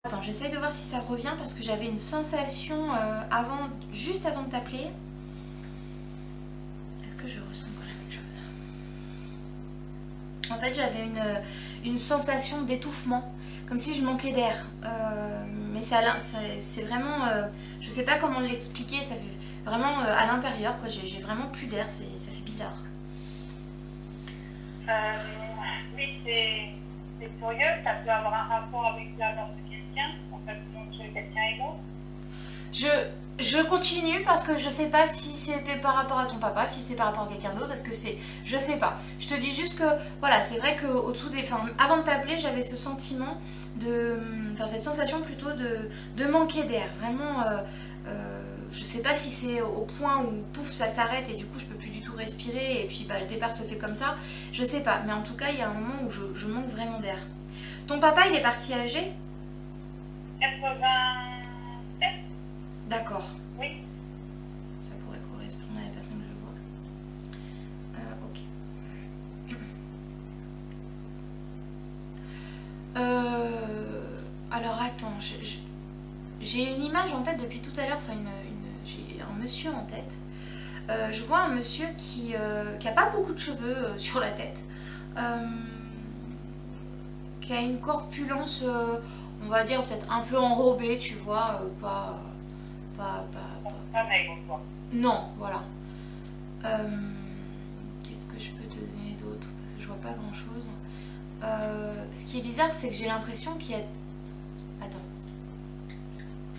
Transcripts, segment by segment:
Attends, j'essaye de voir si ça revient parce que j'avais une sensation juste avant de t'appeler. Est-ce que je ressens encore la même chose? En fait, j'avais une sensation d'étouffement, comme si je manquais d'air. Mais c'est vraiment, je sais pas comment l'expliquer. Ça fait vraiment à l'intérieur, quoi. J'ai vraiment plus d'air. Ça fait bizarre. Euh, oui, c'est curieux, ça peut avoir un rapport avec la mort de quelqu'un, en fait, entre quelqu'un et l'autre. Je, je continue parce que je sais pas si c'était par rapport à ton papa, si c'est par rapport à quelqu'un d'autre, est-ce que c'est... Je sais pas. Je te dis juste que, voilà, c'est vrai qu'au-dessous des... Enfin, avant de t'appeler, j'avais ce sentiment de... Enfin, cette sensation plutôt de manquer d'air. Vraiment, je sais pas si c'est au point où, pouf, ça s'arrête et du coup, je peux plus du tout respirer et puis, bah, le départ se fait comme ça. Je sais pas. Mais en tout cas, il y a un moment où je manque vraiment d'air. Ton papa, il est parti âgé? 87, D'accord. oui. Ça pourrait correspondre à la personne que je vois. Ok. Alors attends, j'ai une image en tête depuis tout à l'heure, enfin j'ai un monsieur en tête. Je vois un monsieur qui a pas beaucoup de cheveux sur la tête, euh, qui a une corpulence, on va dire peut-être un peu enrobée, tu vois, Pas maigre, quoi. non, voilà. Euh, Qu'est-ce que je peux te donner d'autre? Parce que je vois pas grand-chose. Ce qui est bizarre, c'est que j'ai l'impression qu'il y a... Attends.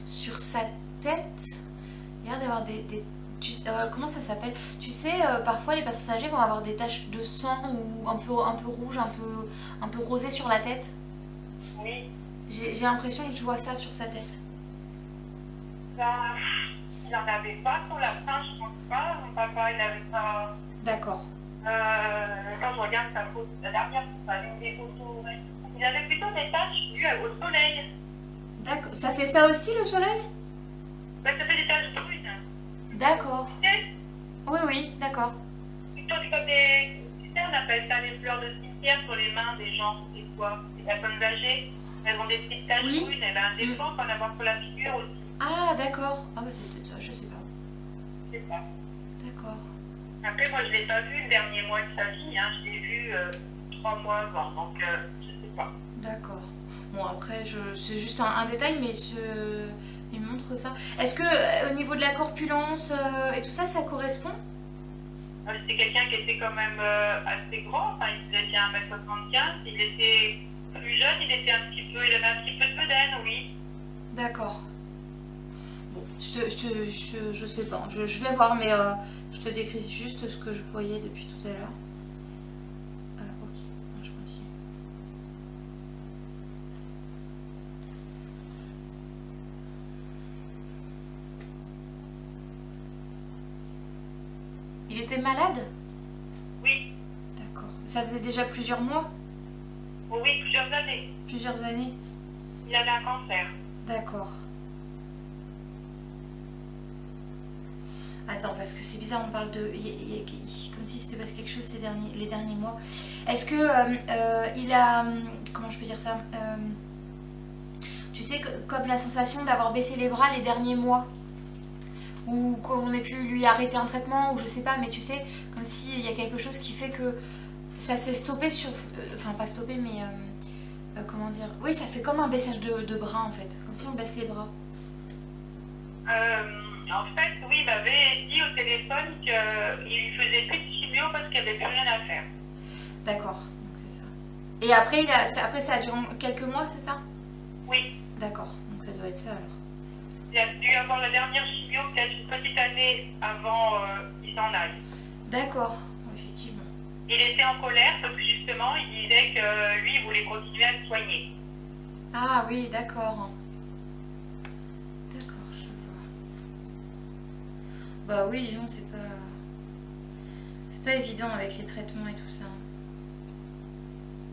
Sur sa tête, il y a l'air d'avoir comment ça s'appelle? Tu sais, parfois les personnes âgées vont avoir des taches de sang ou un peu rouge, un peu rosé sur la tête. Oui. J'ai l'impression que je vois ça sur sa tête. Ben, il n'en avait pas pour la fin, je pense pas. Mon papa, il n'avait pas. D'accord. Quand je regarde sa photo, la dernière, une des photos, ouais. Il avait plutôt des taches dues au soleil. D'accord. Ça fait ça aussi le soleil? Ben, ça fait des taches brunes. D'accord. Tu sais, Oui, oui, d'accord. plutôt comme des. Tu sais, on appelle ça les fleurs de cimetière sur les mains des gens, c'est quoi? Des personnes âgées. Elles ont des petites taches Oui. brunes, elles ont des fois qu'on en avoir sur la figure aussi. Ah, d'accord. Ah bah c'est peut-être ça, je sais pas. C'est ça. D'accord. Après, moi, je ne l'ai pas vu le dernier mois de sa vie, hein. Je l'ai vu 3 mois avant, donc je ne sais pas. D'accord. Bon, après, c'est juste un détail, mais il montre ça. Est-ce que au niveau de la corpulence et tout ça, ça correspond? C'était quelqu'un qui était quand même assez grand, enfin, il faisait bien 1m75. Il était plus jeune, il avait un petit peu de bedaine, oui. D'accord. Bon, je sais pas. Je vais voir, mais je te décris juste ce que je voyais depuis tout à l'heure. Ok, je continue. Il était malade? Oui, D'accord. Ça faisait déjà plusieurs mois? oh oui, plusieurs années. Plusieurs années? Il avait un cancer. D'accord. Attends, parce que c'est bizarre, on parle de... comme si c'était passé quelque chose les derniers mois. Est-ce que il a... comment je peux dire ça? Tu sais, comme la sensation d'avoir baissé les bras les derniers mois, ou qu'on ait pu lui arrêter un traitement, ou je sais pas, mais tu sais, comme s'il y a quelque chose qui fait que ça s'est stoppé sur... Enfin, pas stoppé, mais... comment dire? Oui, ça fait comme un baissage de bras, en fait. Comme si on baisse les bras. En fait, oui, il m'avait dit au téléphone qu'il lui faisait plus de chimio parce qu'il n'y avait plus rien à faire. D'accord, donc c'est ça. Et après, après, ça a duré quelques mois, c'est ça? Oui, D'accord, donc ça doit être ça alors. il a dû avoir la dernière chimio peut-être une petite année avant qu'il s'en aille. D'accord, effectivement. Il était en colère parce que justement, il disait que lui, il voulait continuer à le soigner. Ah oui, d'accord. D'accord, je vois. Bah oui, non, c'est pas évident avec les traitements et tout ça.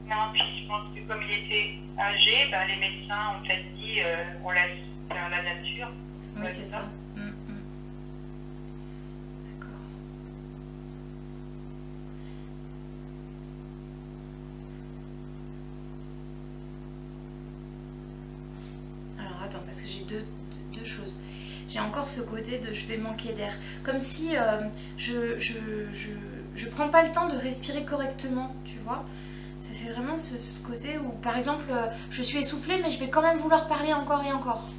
Non, puis je pense que comme il était âgé, ben, les médecins ont peut-être dit on laisse faire la nature. Oui, c'est ça. D'accord. parce que j'ai deux choses. J'ai encore ce côté de je vais manquer d'air. Comme si je prends pas le temps de respirer correctement, tu vois. Ça fait vraiment ce côté où, par exemple, je suis essoufflée, mais je vais quand même vouloir parler encore et encore.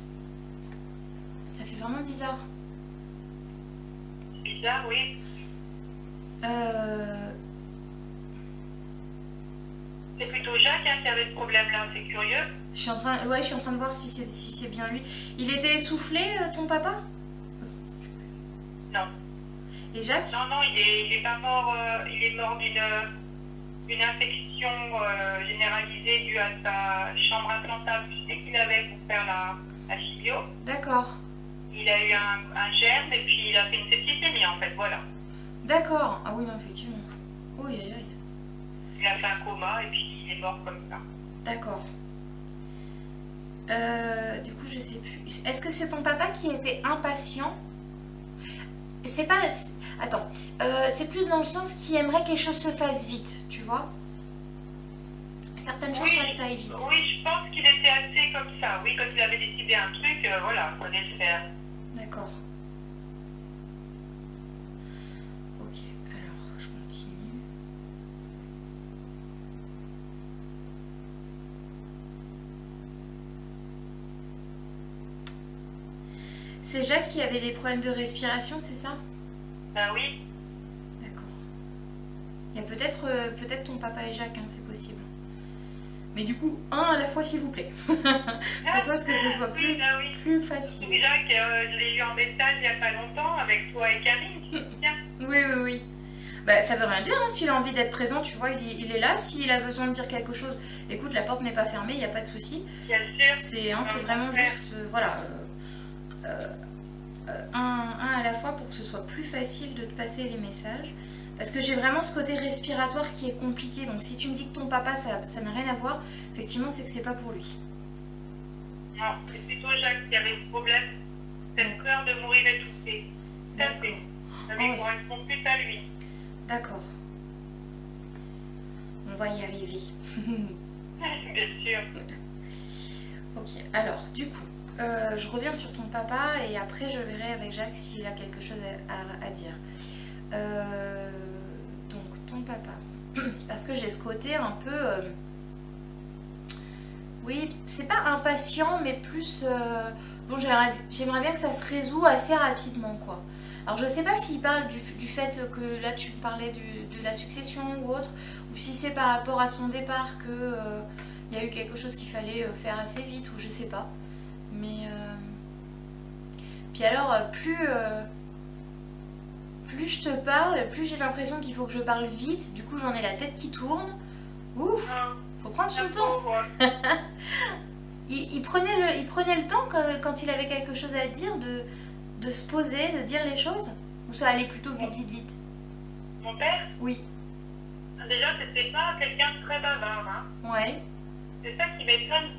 Ça fait vraiment bizarre. Bizarre, oui. C'est plutôt Jacques qui avait ce problème-là, c'est curieux. Je suis en train de voir si c'est bien lui. Il était essoufflé, ton papa? Non. Et Jacques? Non, il est pas mort. Il est mort d'une infection généralisée due à sa chambre implantable. Tu sais qu'il avait pour faire la chimio. D'accord. Il a eu un germe et puis il a fait une septicémie en fait, voilà. D'accord. Ah oui, non, effectivement. Oui, aïe, aïe. Il a fait un coma et puis il est mort comme ça. D'accord. Du coup, je sais plus. Est-ce que c'est ton papa qui était impatient? C'est pas... Attends. C'est plus dans le sens qu'il aimerait que les choses se fassent vite, tu vois? Certaines choses, Oui, ouais, ça aille vite. oui, je pense qu'il était assez comme ça. Oui, quand il avait décidé un truc, voilà, il fallait le faire. D'accord. Ok, alors je continue. C'est Jacques qui avait des problèmes de respiration, c'est ça? Ben oui. D'accord. Il y a peut-être ton papa et Jacques, hein, c'est possible. Mais du coup, un à la fois, s'il vous plaît. Pour ça, que ce soit plus, plus facile. Jacques, je l'ai eu en message il n'y a pas longtemps avec toi et Camille. Tiens. Oui. Bah, ça veut rien dire, hein, s'il a envie d'être présent, tu vois, il est là. S'il a besoin de dire quelque chose, écoute, la porte n'est pas fermée, il n'y a pas de souci. Bien sûr. C'est vraiment juste, voilà, un à la fois pour que ce soit plus facile de te passer les messages. Parce que j'ai vraiment ce côté respiratoire qui est compliqué. Donc si tu me dis que ton papa, ça n'a rien à voir, effectivement, c'est que c'est pas pour lui. Non, c'est plutôt Jacques qui avait ce problème. Cette peur de mourir étouffée. D'accord. Ça lui correspond plus à lui. D'accord. On va y arriver. Bien sûr. Ok, alors, du coup, je reviens sur ton papa et après je verrai avec Jacques s'il a quelque chose à dire. Donc, ton papa. Parce que j'ai ce côté un peu... oui, c'est pas impatient, mais plus... bon, j'aimerais bien que ça se résout assez rapidement, quoi. Alors, je sais pas s'il parle du fait que là, tu parlais de la succession ou autre, ou si c'est par rapport à son départ que il y a eu quelque chose qu'il fallait faire assez vite, ou je sais pas. Mais... Puis alors, plus je te parle, plus j'ai l'impression qu'il faut que je parle vite. Du coup, j'en ai la tête qui tourne. Ouf, faut prendre son temps. il prenait le temps quand il avait quelque chose à dire de se poser, de dire les choses. Ou ça allait plutôt vite. Mon père? Oui. Déjà, c'était pas quelqu'un de très bavard. Hein. Ouais. C'est ça qui m'étonne.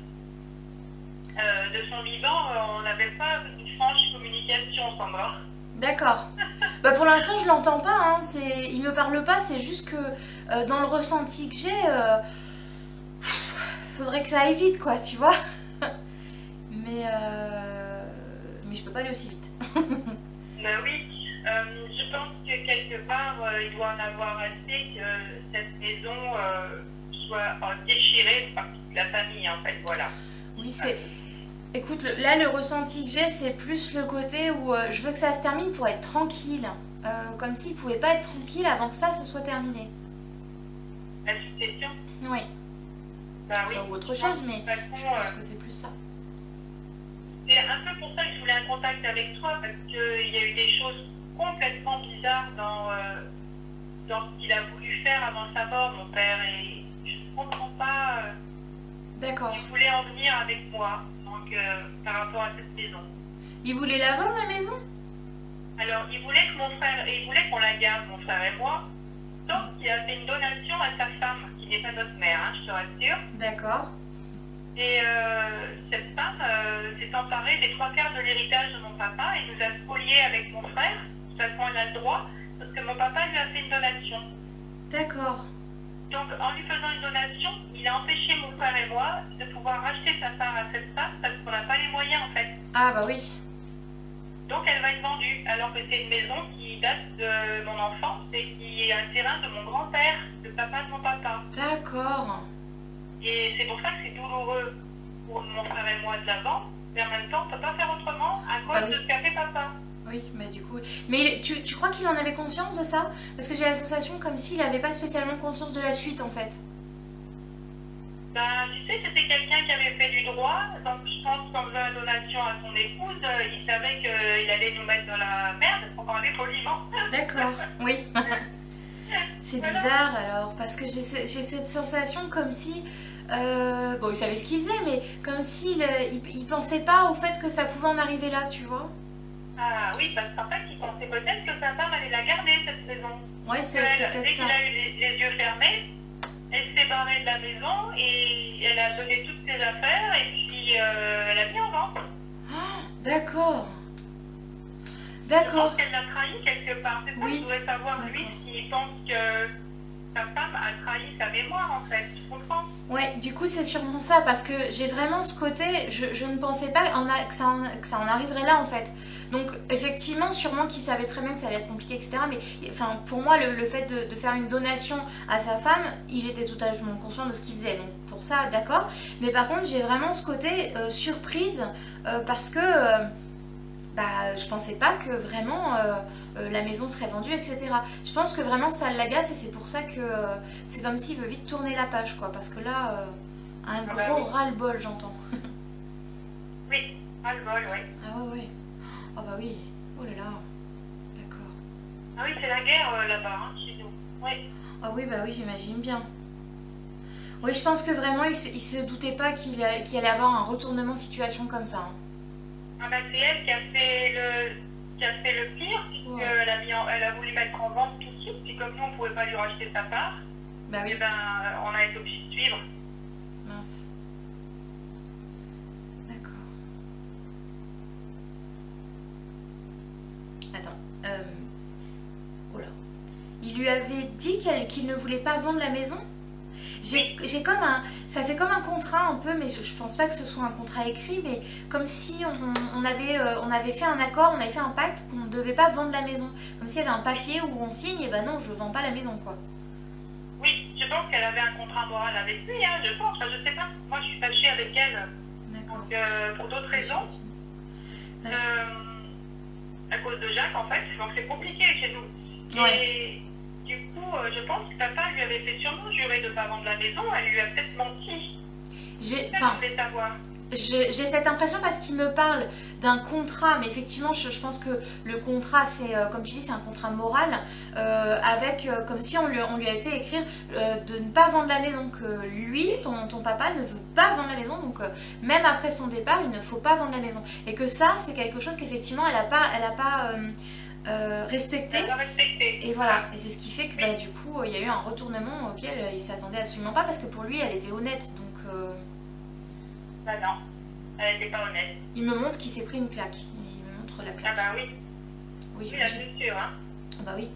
De son vivant, on n'avait pas une franche communication sans mort. D'accord. Bah pour l'instant, je l'entends pas. Hein. Il me parle pas. C'est juste que dans le ressenti que j'ai, faudrait que ça aille vite, quoi, tu vois. Mais je peux pas aller aussi vite. Ben oui. Je pense que quelque part, il doit en avoir assez que cette maison soit déchirée par toute la famille, en fait. Voilà. Oui, c'est... Écoute, là, le ressenti que j'ai, c'est plus le côté où je veux que ça se termine pour être tranquille. Comme s'il ne pouvait pas être tranquille avant que ça se soit terminé. La succession? Oui. Bah oui. Ça ou autre chose, mais je pense que c'est plus ça. C'est un peu pour ça que je voulais un contact avec toi, parce qu'il y a eu des choses complètement bizarres dans ce qu'il a voulu faire avant sa mort, mon père, et je ne comprends pas. D'accord. Il voulait en venir avec moi. Donc, par rapport à cette maison. Il voulait la vendre, la maison? Alors, il voulait qu'on la garde, mon frère et moi. Donc, il a fait une donation à sa femme, qui n'est pas notre mère, hein, je te rassure. D'accord. Et cette femme s'est emparée des 3/4 de l'héritage de mon papa et nous a spoliés avec mon frère. De toute façon, elle a le droit, parce que mon papa lui a fait une donation. D'accord. Donc, en lui faisant une donation, il a empêché mon frère et moi de pouvoir racheter sa part à cette femme parce qu'on n'a pas les moyens, en fait. Ah bah oui. Donc, elle va être vendue, alors que c'est une maison qui date de mon enfance et qui est un terrain de mon grand-père, le papa de mon papa. D'accord. Et c'est pour ça que c'est douloureux pour mon frère et moi de la vendre, mais en même temps, on ne peut pas faire autrement à cause Bah oui. de ce qu'a fait papa. Oui, bah du coup. Mais tu crois qu'il en avait conscience de ça? Parce que j'ai la sensation comme s'il n'avait pas spécialement conscience de la suite en fait. Ben, tu sais, c'était quelqu'un qui avait fait du droit, donc je pense qu'en faisant la donation à son épouse, il savait qu'il allait nous mettre dans la merde, pour parler poliment. D'accord, oui. C'est Voilà. bizarre alors, parce que j'ai cette sensation comme si... bon, il savait ce qu'il faisait, mais comme s'il il pensait pas au fait que ça pouvait en arriver là, tu vois. Ah oui, parce qu'en fait, il pensait peut-être que sa femme allait la garder, cette maison. Ouais, c'est Dès peut-être qu'il ça. a eu les yeux fermés, elle s'est barrée de la maison et elle a donné toutes ses affaires et puis elle a mis en vente. D'accord. Je D'accord. pense qu'elle l'a trahi quelque part. C'est ça Oui, que je voudrais savoir, lui, d'accord. s'il pense que sa femme a trahi sa mémoire, en fait. Tu comprends? Ouais, du coup c'est sûrement ça, parce que j'ai vraiment ce côté, je ne pensais pas que ça en arriverait là en fait. Donc effectivement, sûrement qu'il savait très bien que ça allait être compliqué, etc. Mais enfin, pour moi, le fait de faire une donation à sa femme, il était totalement conscient de ce qu'il faisait. Donc pour ça, d'accord. Mais par contre, j'ai vraiment ce côté surprise, parce que bah, je pensais pas que vraiment la maison serait vendue, etc. Je pense que vraiment ça l'agace et c'est pour ça que c'est comme s'il veut vite tourner la page, quoi. Parce que là, un Ah bah gros oui. ras-le-bol, j'entends. Oui, ras le bol, oui. Ah ouais, ouais. Oh bah oui. Oh là là. D'accord. Ah oui, c'est la guerre là-bas, hein, chez nous. Oui. Ah oui, bah oui, j'imagine bien. Oui, je pense que vraiment, il se doutait pas qu'il allait avoir un retournement de situation comme ça, hein. Ah bah, c'est elle qui a fait le pire, Ouais. puisqu'elle elle a voulu mettre en vente tout de suite, puis comme nous, on ne pouvait pas lui racheter sa part, Bah oui, et ben, on a été obligé de suivre. mince. D'accord. Attends. Oh là. Il lui avait dit qu'il ne voulait pas vendre la maison? J'ai comme un... Ça fait comme un contrat un peu, mais je pense pas que ce soit un contrat écrit, mais comme si on avait fait un accord, on avait fait un pacte qu'on ne devait pas vendre la maison. Comme s'il y avait un papier où on signe, et ben non, je vends pas la maison, quoi. Oui, je pense qu'elle avait un contrat moral avec lui, hein, je pense, enfin, je sais pas. Moi, je suis fâchée avec elle D'accord. pour d'autres raisons, D'accord. à cause de Jacques, en fait, donc c'est compliqué chez nous. Ouais. Et du coup, je pense que papa lui avait fait sûrement jurer de ne pas vendre la maison, elle lui a peut-être menti. J'ai... C'est ça que je Enfin... voulais savoir. J'ai cette impression parce qu'il me parle d'un contrat, mais effectivement, je pense que le contrat, c'est, comme tu dis, c'est un contrat moral, avec, comme si on lui avait fait écrire de ne pas vendre la maison, que lui, ton papa, ne veut pas vendre la maison, donc même après son départ, il ne faut pas vendre la maison. Et que ça, c'est quelque chose qu'effectivement, elle n'a pas respecté. Elle doit respecter. Et voilà, et c'est ce qui fait que bah, du coup, il y a eu un retournement auquel il s'attendait absolument pas, parce que pour lui, elle était honnête, donc... Bah non, elle n'était pas honnête. Il me montre qu'il s'est pris une claque. Il me montre la Ah claque. bah oui, Oui, oui, la j'imagine. blessure, hein. Ah bah oui.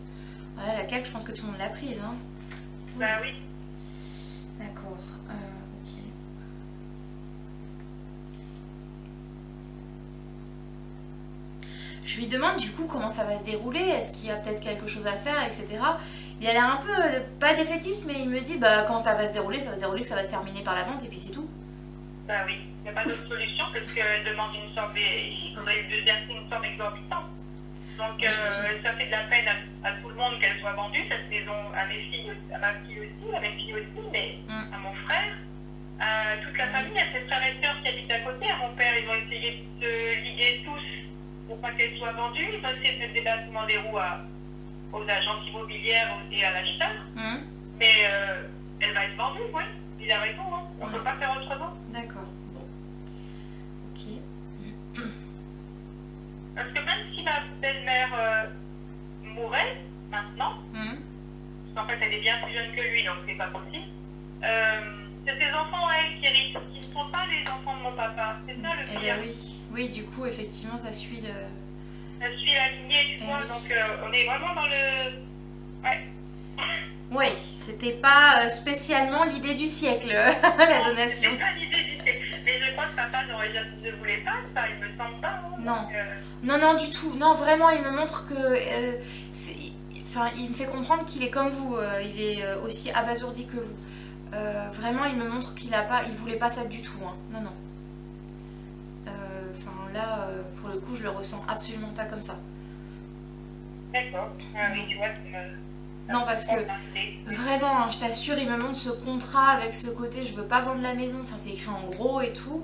Voilà, la claque, je pense que tout le monde l'a prise, hein. Bah oui. D'accord. Ok. Je lui demande du coup comment ça va se dérouler, est-ce qu'il y a peut-être quelque chose à faire, etc. Il a l'air un peu, pas défaitiste, mais il me dit, bah quand ça va se dérouler, ça va se dérouler, que ça va se terminer par la vente, et puis c'est tout. Bah oui, il n'y a pas d'autre solution parce qu'elle demande une somme, il faudrait lui verser une somme exorbitante. Donc Oui, j'imagine. ça fait de la peine à tout le monde qu'elle soit vendue, cette maison, à mes filles, à ma fille aussi, à mes filles aussi, mais à mon frère, à toute la famille, à ses frères et sœurs qui habitent à côté, à mon père, ils ont essayé de liguer tous pour pas qu'elle soit vendue, ils ont essayé de mettre des battements des roues aux agences immobilières et à l'acheteur, mais elle va être vendue, oui, il a raison, hein. On ne peut pas faire autrement. D'accord. Bon. Ok. Parce que même si ma belle-mère mourait maintenant, parce qu'en fait elle est bien plus jeune que lui, donc c'est pas possible, c'est ses enfants à elle qui héritent, qui ne sont pas les enfants de mon papa. C'est ça le Eh pire. bien oui. Oui, du coup, effectivement, ça suit le... Ça suit la lignée, tu vois, oui. donc on est vraiment dans le... Ouais. Oui, c'était pas spécialement l'idée du siècle, la donation. C'est pas l'idée du siècle. Mais je crois que papa ne voulait pas ça, il me semble pas. Hein, Non. donc, Non, non, du tout. Non, vraiment, il me montre que... Enfin, il me fait comprendre qu'il est comme vous. Il est aussi abasourdi que vous. Vraiment, il me montre qu'il a pas, il voulait pas ça du tout. Hein. Non, non. Enfin, là, pour le coup, je le ressens absolument pas comme ça. D'accord. Ah oui, tu vois, Non, parce que vraiment, hein, je t'assure, il me montre ce contrat avec ce côté, je veux pas vendre la maison, enfin c'est écrit en gros et tout.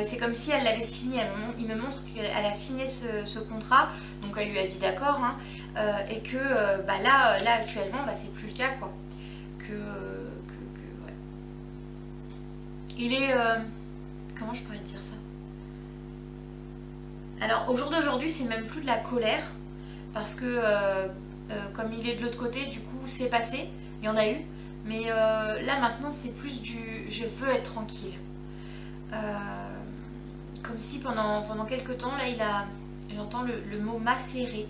C'est comme si elle l'avait signé, il me montre qu'elle a signé ce contrat, donc elle lui a dit d'accord, hein, et que bah là actuellement, bah, c'est plus le cas quoi. Ouais. Il est... comment je pourrais te dire ça? Alors au jour d'aujourd'hui, c'est même plus de la colère, parce que... comme il est de l'autre côté, du coup, c'est passé. Il y en a eu. Mais là, maintenant, c'est plus du je veux être tranquille. Comme si pendant quelques temps, là, j'entends le mot macérer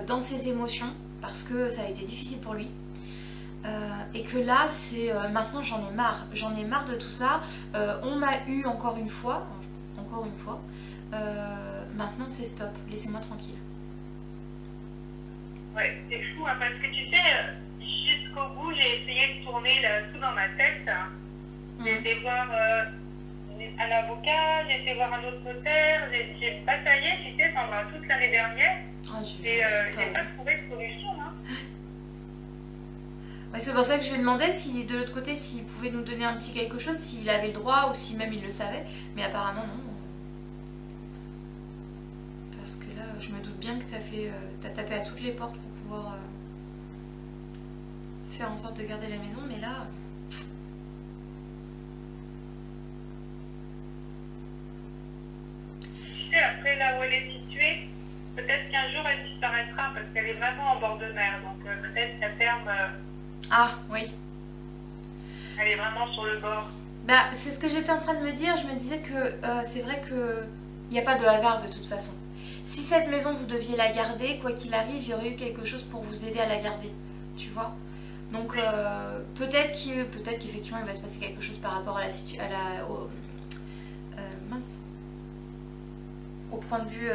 dans ses émotions parce que ça a été difficile pour lui. Et que là, c'est maintenant, j'en ai marre. J'en ai marre de tout ça. On m'a eu encore une fois. Maintenant, c'est stop. Laissez-moi tranquille. Ouais, c'est fou, hein, parce que tu sais, jusqu'au bout, j'ai essayé de tourner tout dans ma tête. J'ai été voir un avocat, j'ai été voir un autre notaire, j'ai bataillé, tu sais, pendant toute l'année dernière. Et j'ai pas trouvé de solution. Hein. Ouais, c'est pour ça que je lui ai demandé si de l'autre côté, s'il pouvait nous donner un petit quelque chose, s'il avait le droit ou si même il le savait. Mais apparemment, non. Parce que là, je me doute bien que t'as tapé à toutes les portes pour pouvoir faire en sorte de garder la maison, mais là... Tu sais, après, là où elle est située, peut-être qu'un jour, elle disparaîtra, parce qu'elle est vraiment en bord de mer, donc peut-être qu'à terme... Ah, oui. Elle est vraiment sur le bord. Bah, c'est ce que j'étais en train de me dire, je me disais que c'est vrai qu'il n'y a pas de hasard de toute façon. Si cette maison, vous deviez la garder, quoi qu'il arrive, il y aurait eu quelque chose pour vous aider à la garder, tu vois. Donc peut-être qu'effectivement il va se passer quelque chose par rapport à mince, au point de vue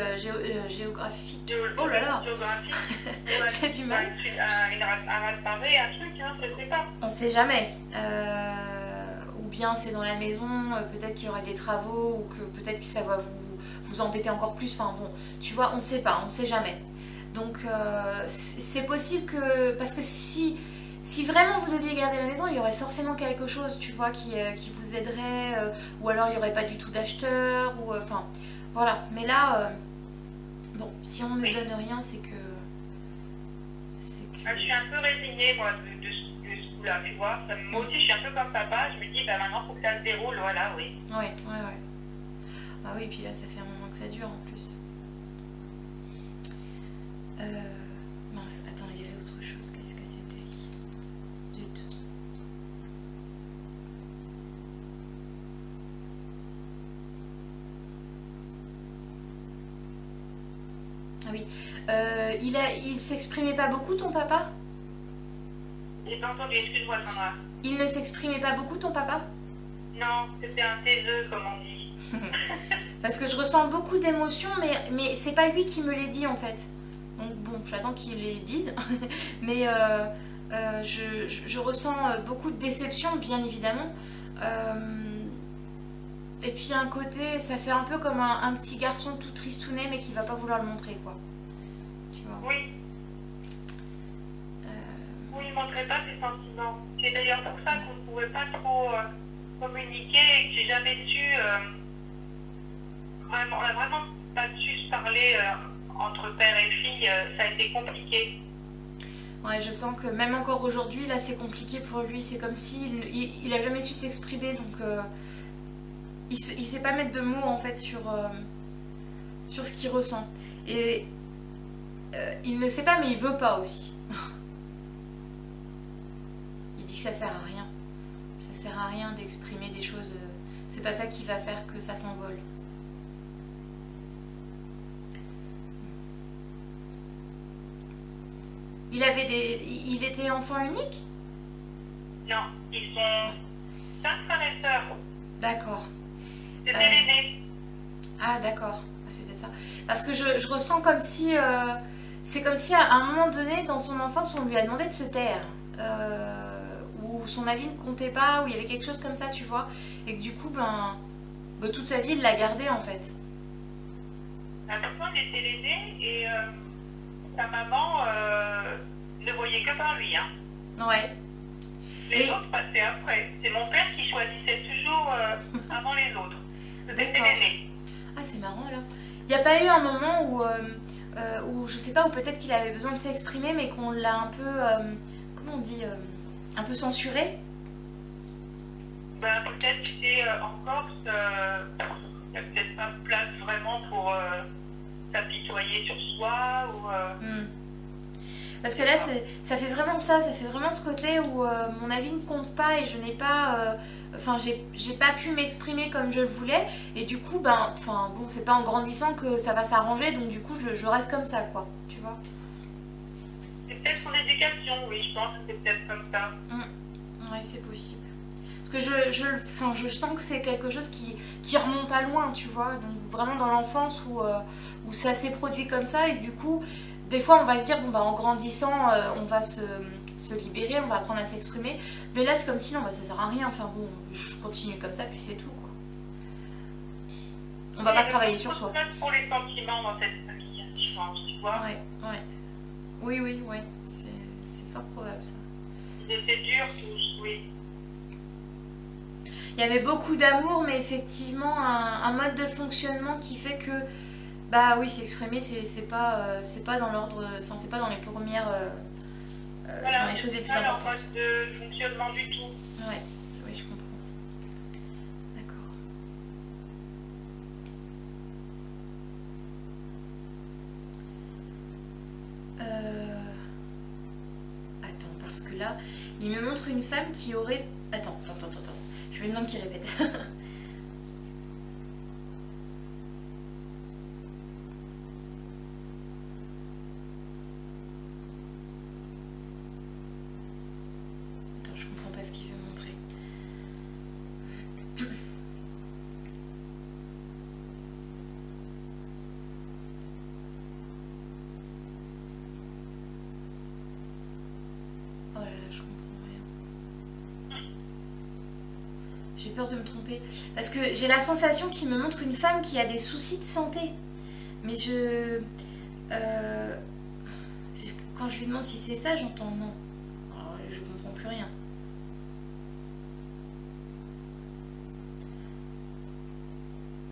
géographique. Oh là là, j'ai du mal. Un truc, hein, je sais pas. On sait jamais. Ou bien c'est dans la maison, peut-être qu'il y aura des travaux, ou que peut-être que ça va vous endetter encore plus. Enfin bon, tu vois, on sait pas, on sait jamais. Donc c'est possible que... Parce que si vraiment vous deviez garder la maison, il y aurait forcément quelque chose, tu vois, qui vous aiderait, ou alors il n'y aurait pas du tout d'acheteur, ou enfin, voilà. Mais là, bon, si on ne donne rien, c'est que... Je suis un peu résignée, moi, de ce coup-là, tu vois. Moi aussi, je suis un peu comme papa, je me dis, bah maintenant, il faut que ça se déroule, voilà, oui. Ouais. Ah oui, puis là, ça fait un moment que ça dure, en plus. Mince, attends, il y avait autre chose, qu'est-ce que c'était? Zut. Ah oui. Il s'exprimait pas beaucoup, ton papa? J'ai pas entendu, excuse-moi, Sandra. Il ne s'exprimait pas beaucoup, ton papa? Non, c'était un taiseux, comme on dit. Parce que je ressens beaucoup d'émotions, mais c'est pas lui qui me les dit, en fait. Donc bon, j'attends qu'il les dise. Mais je ressens beaucoup de déception, bien évidemment. Et puis un côté, ça fait un peu comme un petit garçon tout tristounet, mais qui va pas vouloir le montrer, quoi. Tu vois. Oui. Oui, il ne montrait pas ses sentiments. C'est d'ailleurs pour ça qu'on ne pouvait pas trop communiquer et que j'ai jamais su... on n'a vraiment pas su se parler entre père et fille. Ça a été compliqué. Ouais, je sens que même encore aujourd'hui, là, c'est compliqué pour lui. C'est comme s'il a jamais su s'exprimer, donc... il sait pas mettre de mots en fait sur ce qu'il ressent. Et il ne sait pas, mais il veut pas aussi. Il dit que ça sert à rien. Ça sert à rien d'exprimer des choses. C'est pas ça qui va faire que ça s'envole. Il était enfant unique? Non, ils sont 5 frères et sœurs. D'accord. C'était l'aîné. Ah d'accord, ah, c'est peut-être ça. Parce que je ressens comme si... c'est comme si à un moment donné, dans son enfance, on lui a demandé de se taire. Ou son avis ne comptait pas, ou il y avait quelque chose comme ça, tu vois. Et que du coup, toute sa vie, il l'a gardé en fait. La personne était l'aîné et sa maman ne voyait que par lui. Hein. Ouais. Les autres passaient après. C'est mon père qui choisissait toujours avant les autres. C'était l'aîné. Ah, c'est marrant là. Il n'y a pas eu un moment où je sais pas, où peut-être qu'il avait besoin de s'exprimer, mais qu'on l'a un peu, comment on dit, un peu censuré. Ben, peut-être que en Corse, il n'y a peut-être pas place vraiment pour s'apitoyer sur soi. Parce que là, ça fait vraiment ça fait vraiment ce côté où mon avis ne compte pas et je n'ai pas... Enfin, j'ai pas pu m'exprimer comme je le voulais. Et du coup, c'est pas en grandissant que ça va s'arranger. Donc du coup, je reste comme ça, quoi. Tu vois. C'est peut-être son éducation, oui, je pense que c'est peut-être comme ça. Oui, c'est possible. Parce que je sens que c'est quelque chose qui remonte à loin, tu vois. Donc vraiment dans l'enfance où ça s'est produit comme ça. Et du coup, des fois, on va se dire, en grandissant, on va se libérer, on va apprendre à s'exprimer. Mais là, c'est comme si, non, ça sert à rien. Enfin bon, je continue comme ça, puis c'est tout, quoi. On va pas travailler sur soi. C'est pour les sentiments dans cette famille, je pense, tu vois. Ouais. Oui, c'est fort probable, ça. Ils étaient durs tous, oui. Il y avait beaucoup d'amour, mais effectivement, un mode de fonctionnement qui fait que, bah oui, s'exprimer, c'est pas dans l'ordre, enfin, c'est pas dans les premières, voilà, dans les choses les plus importantes. importantes. Pas leur mode de fonctionnement du tout. Ouais, oui, je comprends. D'accord. Attends, parce que là, il me montre une femme qui aurait... Attends. Je vais une langue qui répète. Je comprends pas ce qu'il veut montrer. Oh là là, je comprends rien. J'ai peur de me tromper. Parce que j'ai la sensation qu'il me montre une femme qui a des soucis de santé. Mais quand je lui demande si c'est ça, j'entends non. Alors, je comprends plus rien.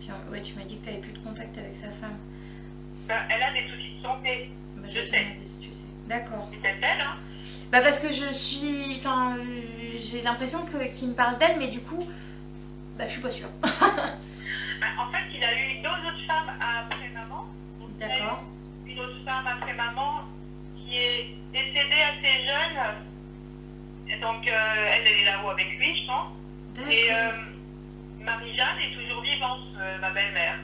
Puis, ouais, tu m'as dit que tu n'avais plus de contact avec sa femme. Elle a des soucis de santé. Je te demandais si tu sais. D'accord. C'est elle, hein? Parce que j'ai l'impression qu'il me parle d'elle, mais du coup, je suis pas sûre. En fait, il a eu 2 autres femmes après maman. D'accord. Une autre femme après maman qui est décédée assez jeune. Et donc, elle est là-haut avec lui, je pense. D'accord. Et Marie-Jeanne est toujours vivante, ma belle-mère.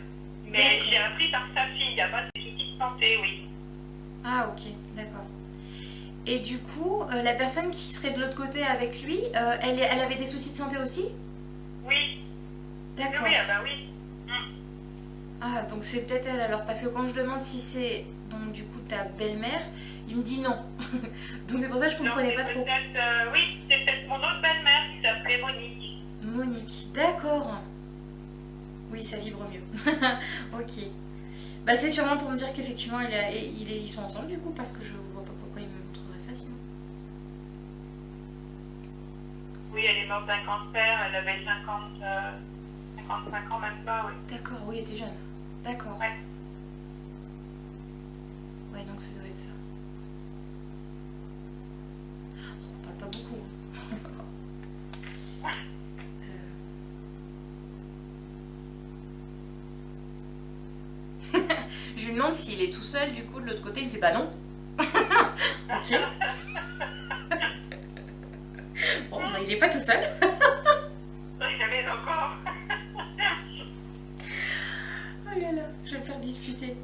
Mais j'ai appris par sa fille, il n'y a pas de soucis de santé, oui. Ah, ok, d'accord. Et du coup, la personne qui serait de l'autre côté avec lui, elle avait des soucis de santé aussi? Oui. D'accord. Oui, bah oui. Ah, donc c'est peut-être elle alors, parce que quand je demande si c'est, donc du coup, ta belle-mère, il me dit non. Donc c'est pour ça que je comprenais pas trop. Oui, c'est peut-être mon autre belle-mère qui s'appelait Monique. Monique, d'accord. Oui, ça vibre mieux. Ok. C'est sûrement pour me dire qu'effectivement, ils sont ensemble du coup, parce que je vois pas pourquoi il me montrerait ça sinon. Oui, elle est morte d'un cancer, elle avait 55 ans même pas, oui. D'accord, oui, elle était jeune. D'accord. Ouais. Ouais, donc ça doit être ça. On parle pas beaucoup. Je lui demande s'il est tout seul, du coup, de l'autre côté, il me fait bah non. Ok. Bon, il est pas tout seul. Jamais encore. Oh là là, je vais me faire disputer.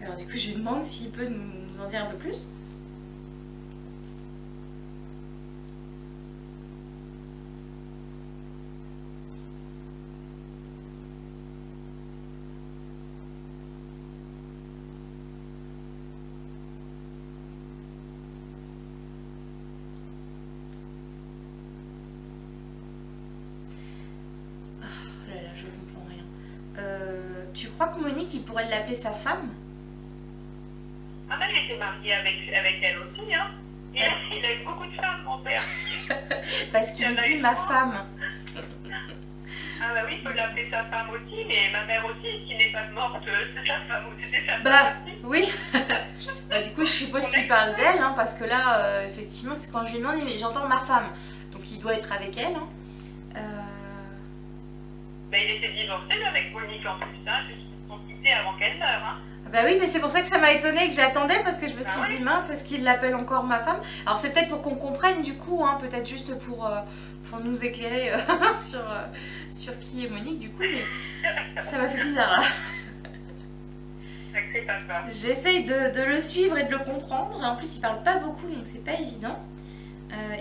Alors du coup, je lui demande s'il peut nous en dire un peu plus. Monique, il pourrait l'appeler sa femme. Ah ben, il était marié avec elle aussi, hein. Il a eu beaucoup de femmes, mon père. Parce qu'il me dit ma femme. Ah bah oui, il peut l'appeler sa femme aussi, mais ma mère aussi, qui n'est pas morte, c'est sa femme ou c'était sa femme Bah aussi. oui. Bah, du coup, je suppose qu'il parle d'elle, hein, parce que là, effectivement, c'est quand je lui demande, mais j'entends ma femme. Donc il doit être avec elle. Hein. Bah, il était divorcé là, avec Monique en plus, hein, ils se sont quittés avant qu'elle meure. Hein. Bah oui, mais c'est pour ça que ça m'a étonnée que j'attendais, parce que je me suis Ah dit, ouais. mince, est-ce qu'il l'appelle encore ma femme? Alors c'est peut-être pour qu'on comprenne du coup, hein, peut-être juste pour nous éclairer sur qui est Monique du coup, mais ça m'a fait bizarre là. C'est pas ça. J'essaye de le suivre et de le comprendre. En plus, il parle pas beaucoup, donc c'est pas évident.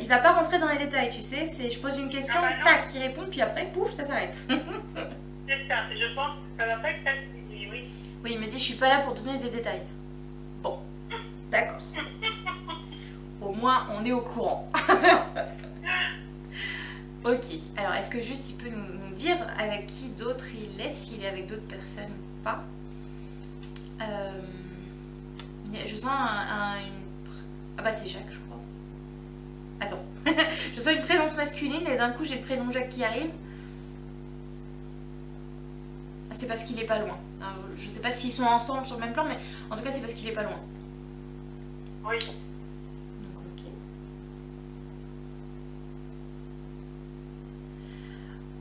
Il va pas rentrer dans les détails, tu sais. Je pose une question, Ah bah non. tac, il répond, puis après, pouf, ça s'arrête. C'est ça, je pense que ça va pas être facile, oui. Oui, il me dit, je suis pas là pour donner des détails. Bon, d'accord. Au moins, on est au courant. Ok, alors est-ce que juste il peut nous dire avec qui d'autre il est, s'il est avec d'autres personnes ou pas? Je sens Ah bah c'est Jacques, je crois. Attends. Je sens une présence masculine et d'un coup j'ai le prénom Jacques qui arrive. Ah, c'est parce qu'il est pas loin. Alors, je sais pas s'ils sont ensemble sur le même plan, mais en tout cas c'est parce qu'il est pas loin. Oui. Donc ok.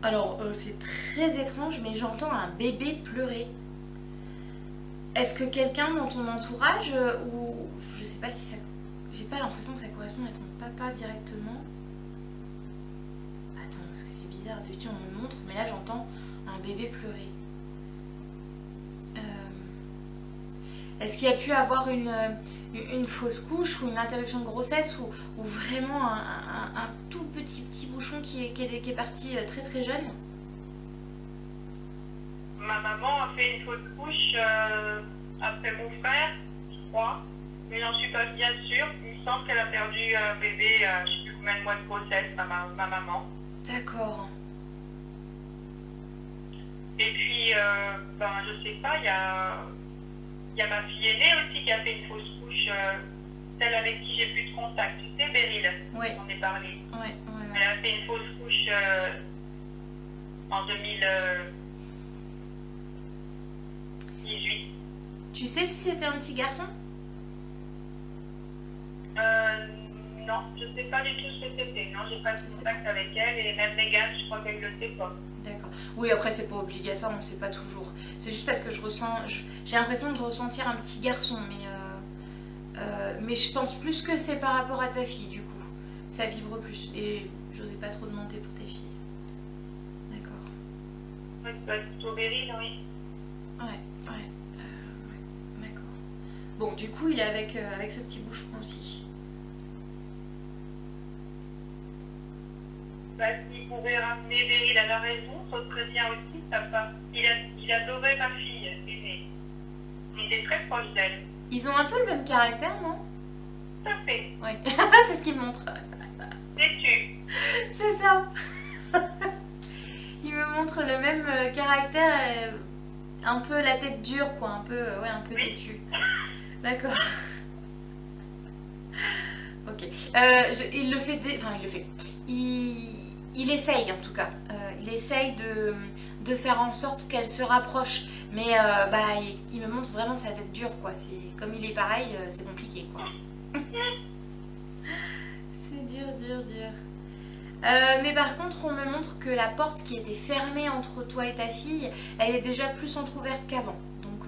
Alors c'est très étrange, mais j'entends un bébé pleurer. Est-ce que quelqu'un dans ton entourage, ou je sais pas si ça... J'ai pas l'impression que ça correspond à ton papa directement. Attends, parce que c'est bizarre, d'habitude on me montre, mais là j'entends un bébé pleurer. Est-ce qu'il y a pu avoir une fausse couche ou une interruption de grossesse ou vraiment un tout petit bouchon qui est parti très très jeune? Ma maman a fait une fausse couche après mon frère, je crois, mais j'en suis pas bien sûre. Il me semble qu'elle a perdu un bébé, je sais plus combien de mois de grossesse, ma maman. D'accord. Et puis, ben, je sais pas, il y a ma fille aînée aussi qui a fait une fausse couche, celle avec qui j'ai plus de contact. Tu sais, Beryl, Oui. on est parlé. Ouais. Elle a fait une fausse couche en 2018. Tu sais si c'était un petit garçon? Non, je sais pas du tout ce que c'était. Non, j'ai pas de contact avec elle et même Megan, je crois qu'elle le sait pas. D'accord. Oui, après c'est pas obligatoire, on sait pas toujours. C'est juste parce que j'ai l'impression de ressentir un petit garçon, mais je pense plus que c'est par rapport à ta fille du coup. Ça vibre plus et j'osais pas trop demander pour tes filles. D'accord. Ouais, ça doit être plutôt Beryl, oui. Ouais. D'accord. Bon, du coup, il est avec ce petit bouchon aussi. Bah, s'il pouvait ramener Beryl à la raison, ça serait bien aussi, papa. Il adorait ma fille aînée. Il était très proche d'elle. Ils ont un peu le même caractère, non? Tout à fait. Oui. C'est ce qu'il me montre. Sais-tu? C'est ça. Il me montre le même caractère, un peu la tête dure, quoi, un peu Oui. têtu. D'accord. Ok. Il le fait, enfin il le fait. Il essaye en tout cas. Il essaye de faire en sorte qu'elle se rapproche, mais il me montre vraiment sa tête dure, quoi. C'est comme il est pareil, c'est compliqué, quoi. C'est dur. Mais par contre, on me montre que la porte qui était fermée entre toi et ta fille, elle est déjà plus entrouverte qu'avant. Donc,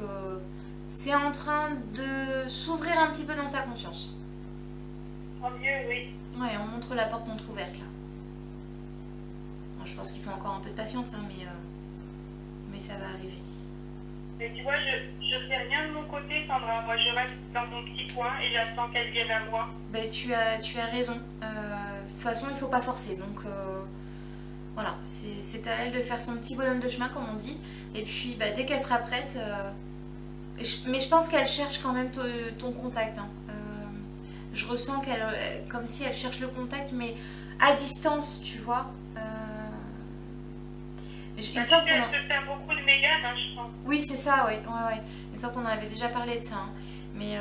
c'est en train de s'ouvrir un petit peu dans sa conscience. Tant mieux, oui. Ouais, on montre la porte entrouverte là. Alors, je pense qu'il faut encore un peu de patience, hein, mais ça va arriver. Mais tu vois, je fais rien de mon côté, Sandra. Moi, je reste dans mon petit coin et j'attends qu'elle vienne à moi. Ben, tu as raison. De toute façon, il faut pas forcer. Donc, voilà, c'est à elle de faire son petit bonhomme de chemin, comme on dit. Et puis, dès qu'elle sera prête... mais je pense qu'elle cherche quand même ton contact. Hein. Je ressens comme si elle cherche le contact, mais à distance, tu vois. Il me semble qu'on Elle se sert beaucoup de Mégane, hein, je pense. Oui, c'est ça, oui. Ouais, ouais. Il me semble qu'on en avait déjà parlé de ça. Hein. Mais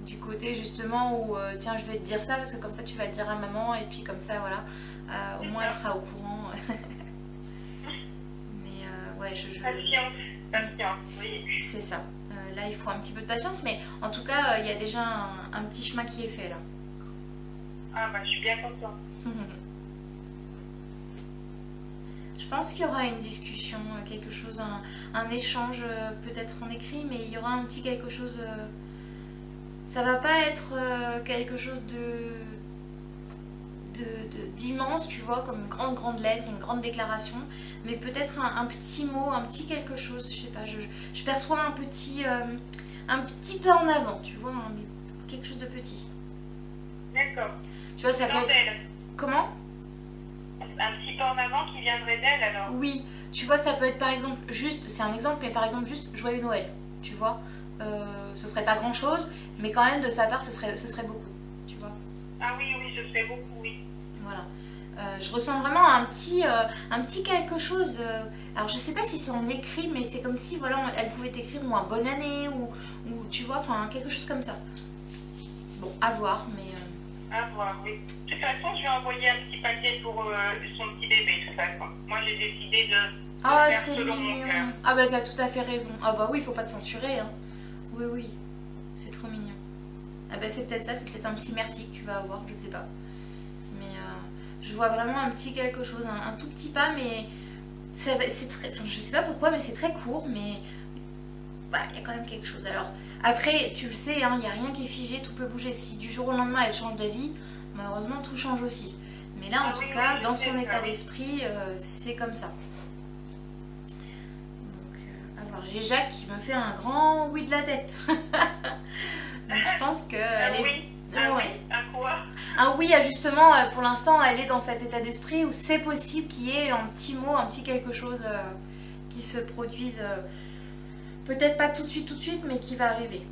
du côté justement où, tiens, je vais te dire ça parce que comme ça tu vas le dire à maman et puis comme ça, voilà. Au moins elle sera au courant. Mais ouais, Patience, patience, oui. C'est ça. Là, il faut un petit peu de patience, mais en tout cas, il y a déjà un petit chemin qui est fait là. Ah bah, je suis bien contente. Je pense qu'il y aura une discussion, quelque chose, un échange peut-être en écrit, mais il y aura un petit quelque chose. Ça va pas être quelque chose d'immense, tu vois, comme une grande lettre, une grande déclaration, mais peut-être un petit mot, un petit quelque chose, je sais pas, je perçois un petit pas en avant, tu vois, mais quelque chose de petit. D'accord. Tu vois, ça peut être... Comment? Un petit pas en avant qui viendrait d'elle alors. Oui, tu vois, ça peut être par exemple, juste, c'est un exemple, mais par exemple juste Joyeux Noël, tu vois. Ce serait pas grand chose, mais quand même de sa part, ce serait beaucoup, tu vois. Ah oui, oui, ce serait beaucoup, oui. Voilà. Je ressens vraiment un petit quelque chose. Alors je sais pas si c'est en écrit, mais c'est comme si voilà, elle pouvait écrire ou un bonne année ou tu vois, enfin quelque chose comme ça. Bon, à voir, mais. À voir, oui. De toute façon, je vais envoyer un petit paquet pour son petit bébé, de toute façon. Moi, j'ai décidé de Ah, faire c'est selon mon mignon. cœur. Ah bah t'as tout à fait raison. Ah bah oui, il faut pas te censurer, hein. Oui, oui, c'est trop mignon. Ah bah c'est peut-être ça, c'est peut-être un petit merci que tu vas avoir, je sais pas. Mais je vois vraiment un petit quelque chose, un tout petit pas, mais c'est très, enfin, je sais pas pourquoi, mais c'est très court, mais bah, il y a quand même quelque chose. Alors après, tu le sais, hein, il n'y a rien qui est figé, tout peut bouger. Si du jour au lendemain elle change d'avis, malheureusement tout change aussi. Mais là, en tout cas, oui, dans je sais son ça, état oui. d'esprit, c'est comme ça. Donc, à voir. J'ai Jacques qui me fait un grand oui de la tête. Donc je pense que elle est... Oui, oui, à quoi? Ah oui, justement, pour l'instant, elle est dans cet état d'esprit où c'est possible qu'il y ait un petit mot, un petit quelque chose qui se produise. Peut-être pas tout de suite, mais qui va arriver.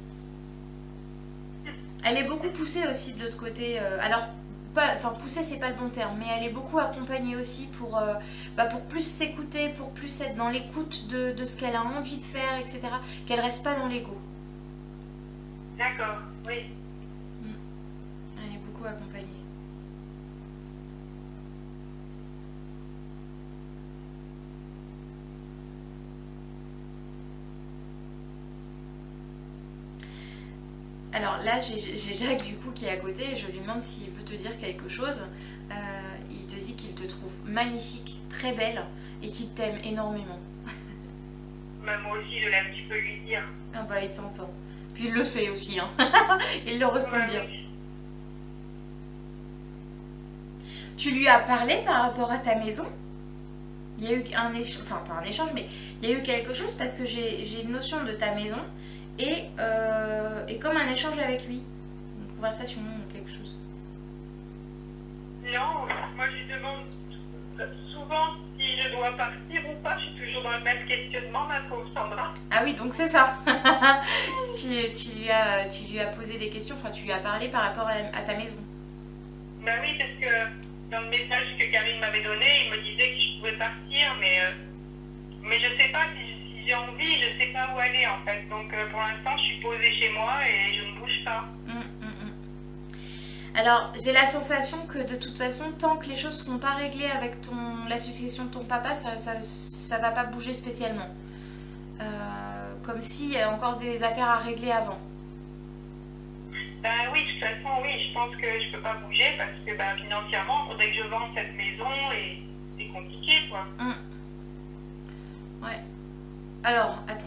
Elle est beaucoup poussée aussi de l'autre côté. Alors, enfin, poussée, c'est pas le bon terme, mais elle est beaucoup accompagnée aussi pour plus s'écouter, pour plus être dans l'écoute de ce qu'elle a envie de faire, etc. Qu'elle reste pas dans l'ego. D'accord, oui. Elle est beaucoup accompagnée. Alors là, j'ai Jacques du coup qui est à côté et je lui demande s'il peut te dire quelque chose. Il te dit qu'il te trouve magnifique, très belle et qu'il t'aime énormément. Mais moi aussi, je l'ai un petit peu lui dire. Ah bah il t'entend. Puis il le sait aussi, hein. Il le ressent Ouais, bien. oui. Tu lui as parlé par rapport à ta maison? Il y a eu un échange, enfin pas un échange, mais il y a eu quelque chose parce que j'ai une notion de ta maison et comme un échange avec lui. Une conversation ou quelque chose. Non, moi je lui demande souvent si je dois partir ou pas. Je suis toujours dans le même questionnement, ma pauvre Sandra. Ah oui, donc c'est ça. Tu lui as posé des questions, enfin tu lui as parlé par rapport à ta maison. Ben oui, parce que dans le message que Karine m'avait donné, il me disait que je pouvais partir, mais je sais pas si j'ai envie, je sais pas où aller en fait. Donc pour l'instant, je suis posée chez moi et je ne bouge pas. Alors, j'ai la sensation que de toute façon, tant que les choses ne seront pas réglées avec la succession de ton papa, ça va pas bouger spécialement. Comme s'il y a encore des affaires à régler avant. Ben oui, de toute façon, oui, je pense que je peux pas bouger parce que ben, financièrement, il faudrait que je vende cette maison et c'est compliqué quoi. Ouais. Alors, attends.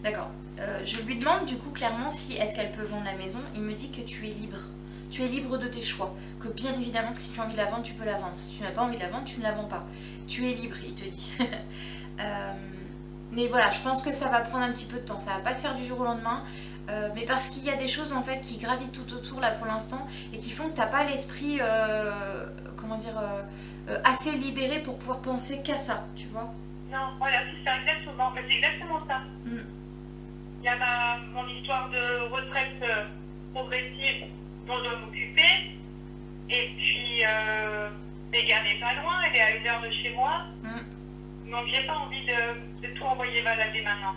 D'accord. Je lui demande du coup clairement si est-ce qu'elle peut vendre la maison. Il me dit que tu es libre. Tu es libre de tes choix. Que bien évidemment que si tu as envie de la vendre, tu peux la vendre. Si tu n'as pas envie de la vendre, tu ne la vends pas. Tu es libre, il te dit. Mais voilà, je pense que ça va prendre un petit peu de temps. Ça va pas se faire du jour au lendemain. Mais parce qu'il y a des choses en fait qui gravitent tout autour là pour l'instant et qui font que tu n'as pas l'esprit, comment dire, assez libéré pour pouvoir penser qu'à ça, tu vois. Non, voilà, c'est ça, exactement. Mais c'est exactement ça. Il y a mon histoire de retraite progressive dont je dois m'occuper. Et puis, les gars n'est pas loin, elle est à 1 heure de chez moi. Donc, j'ai pas envie de tout envoyer balader maintenant.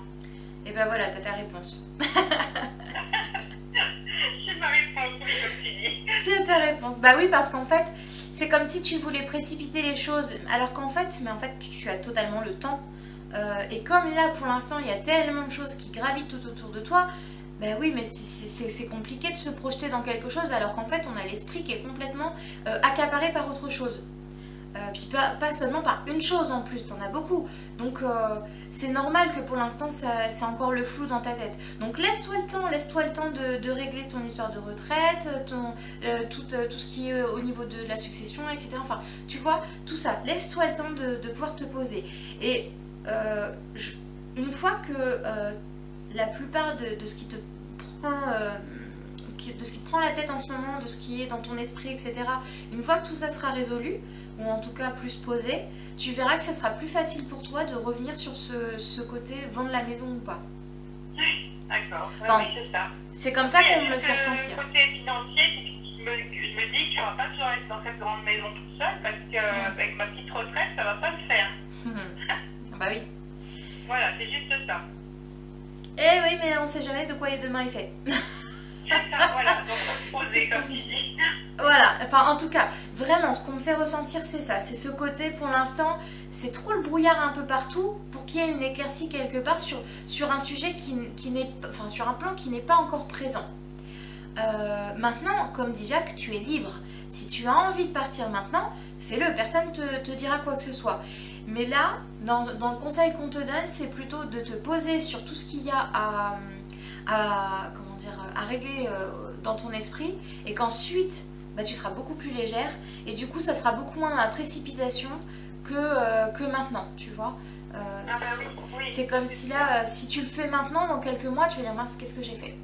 Et ben voilà, t'as ta réponse. C'est ma réponse, oui, comme tu dis. C'est ta réponse. Bah oui, parce qu'en fait, c'est comme si tu voulais précipiter les choses, alors qu'en fait, tu as totalement le temps. Et comme là, pour l'instant, il y a tellement de choses qui gravitent tout autour de toi, ben oui, mais c'est compliqué de se projeter dans quelque chose, alors qu'en fait, on a l'esprit qui est complètement accaparé par autre chose. Puis pas seulement par une chose en plus, t'en as beaucoup. Donc c'est normal que pour l'instant c'est encore le flou dans ta tête. Donc laisse-toi le temps de régler ton histoire de retraite, tout ce qui est au niveau de la succession, etc. Enfin, tu vois, tout ça, laisse-toi le temps de pouvoir te poser. Et une fois que la plupart de ce qui te prend... de ce qui te prend la tête en ce moment, de ce qui est dans ton esprit, etc. Une fois que tout ça sera résolu, ou en tout cas plus posé, tu verras que ça sera plus facile pour toi de revenir sur ce côté vendre la maison ou pas. D'accord, Enfin, oui, c'est ça. C'est comme ça qu'on me le fait ressentir. Le côté financier, je me dis que tu vas pas toujours être dans cette grande maison toute seule, parce qu'avec ma petite retraite, ça va pas le faire. Bah oui. Voilà, c'est juste ça. Eh oui, mais on sait jamais de quoi demain est fait. Voilà, donc poser comme tu dis. Voilà, enfin en tout cas, vraiment ce qu'on me fait ressentir c'est ça, c'est ce côté pour l'instant, c'est trop le brouillard un peu partout pour qu'il y ait une éclaircie quelque part sur un sujet qui n'est, enfin sur un plan qui n'est pas encore présent. Maintenant, comme dit Jacques, tu es libre. Si tu as envie de partir maintenant, fais-le, personne te dira quoi que ce soit. Mais là, dans le conseil qu'on te donne, c'est plutôt de te poser sur tout ce qu'il y a à régler dans ton esprit, et qu'ensuite bah, tu seras beaucoup plus légère, et du coup ça sera beaucoup moins dans la précipitation que maintenant, tu vois. Oui. C'est comme si là, si tu le fais maintenant, dans quelques mois, tu vas dire mince, qu'est-ce que j'ai fait?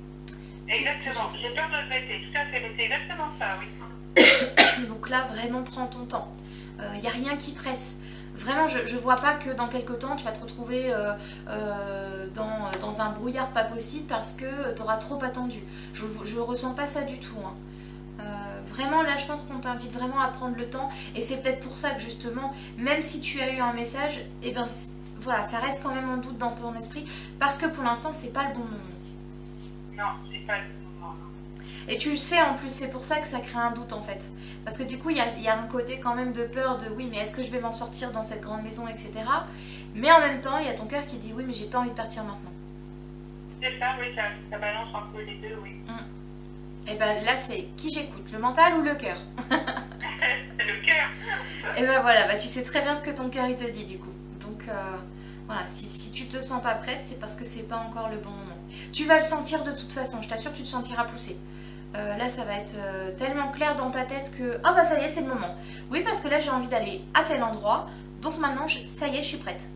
Exactement, j'ai peur de le répéter, tout à fait, mais c'est exactement ça, oui. Donc là, vraiment, prends ton temps. Il n'y a rien qui presse. Vraiment, je ne vois pas que dans quelques temps, tu vas te retrouver dans un brouillard pas possible parce que tu auras trop attendu. Je ne ressens pas ça du tout. Hein. Vraiment, là, je pense qu'on t'invite vraiment à prendre le temps. Et c'est peut-être pour ça que, justement, même si tu as eu un message, eh ben, voilà, ça reste quand même en doute dans ton esprit. Parce que pour l'instant, c'est pas le bon moment. Non, c'est pas le bon moment. Et tu le sais en plus, c'est pour ça que ça crée un doute en fait. Parce que du coup, il y a un côté quand même de peur de oui, mais est-ce que je vais m'en sortir dans cette grande maison, etc. Mais en même temps, il y a ton cœur qui dit oui, mais j'ai pas envie de partir maintenant. C'est ça, oui, ça balance un peu les deux, oui. Et ben là, c'est qui j'écoute, le mental ou le cœur? C'est le cœur. Et ben voilà, bah, tu sais très bien ce que ton cœur il te dit du coup. Donc voilà, si tu te sens pas prête, c'est parce que c'est pas encore le bon moment. Tu vas le sentir de toute façon, je t'assure, tu te sentiras poussée. Là, ça va être tellement clair dans ta tête que oh bah ça y est, c'est le moment. Oui, parce que là, j'ai envie d'aller à tel endroit, donc maintenant, ça y est, je suis prête.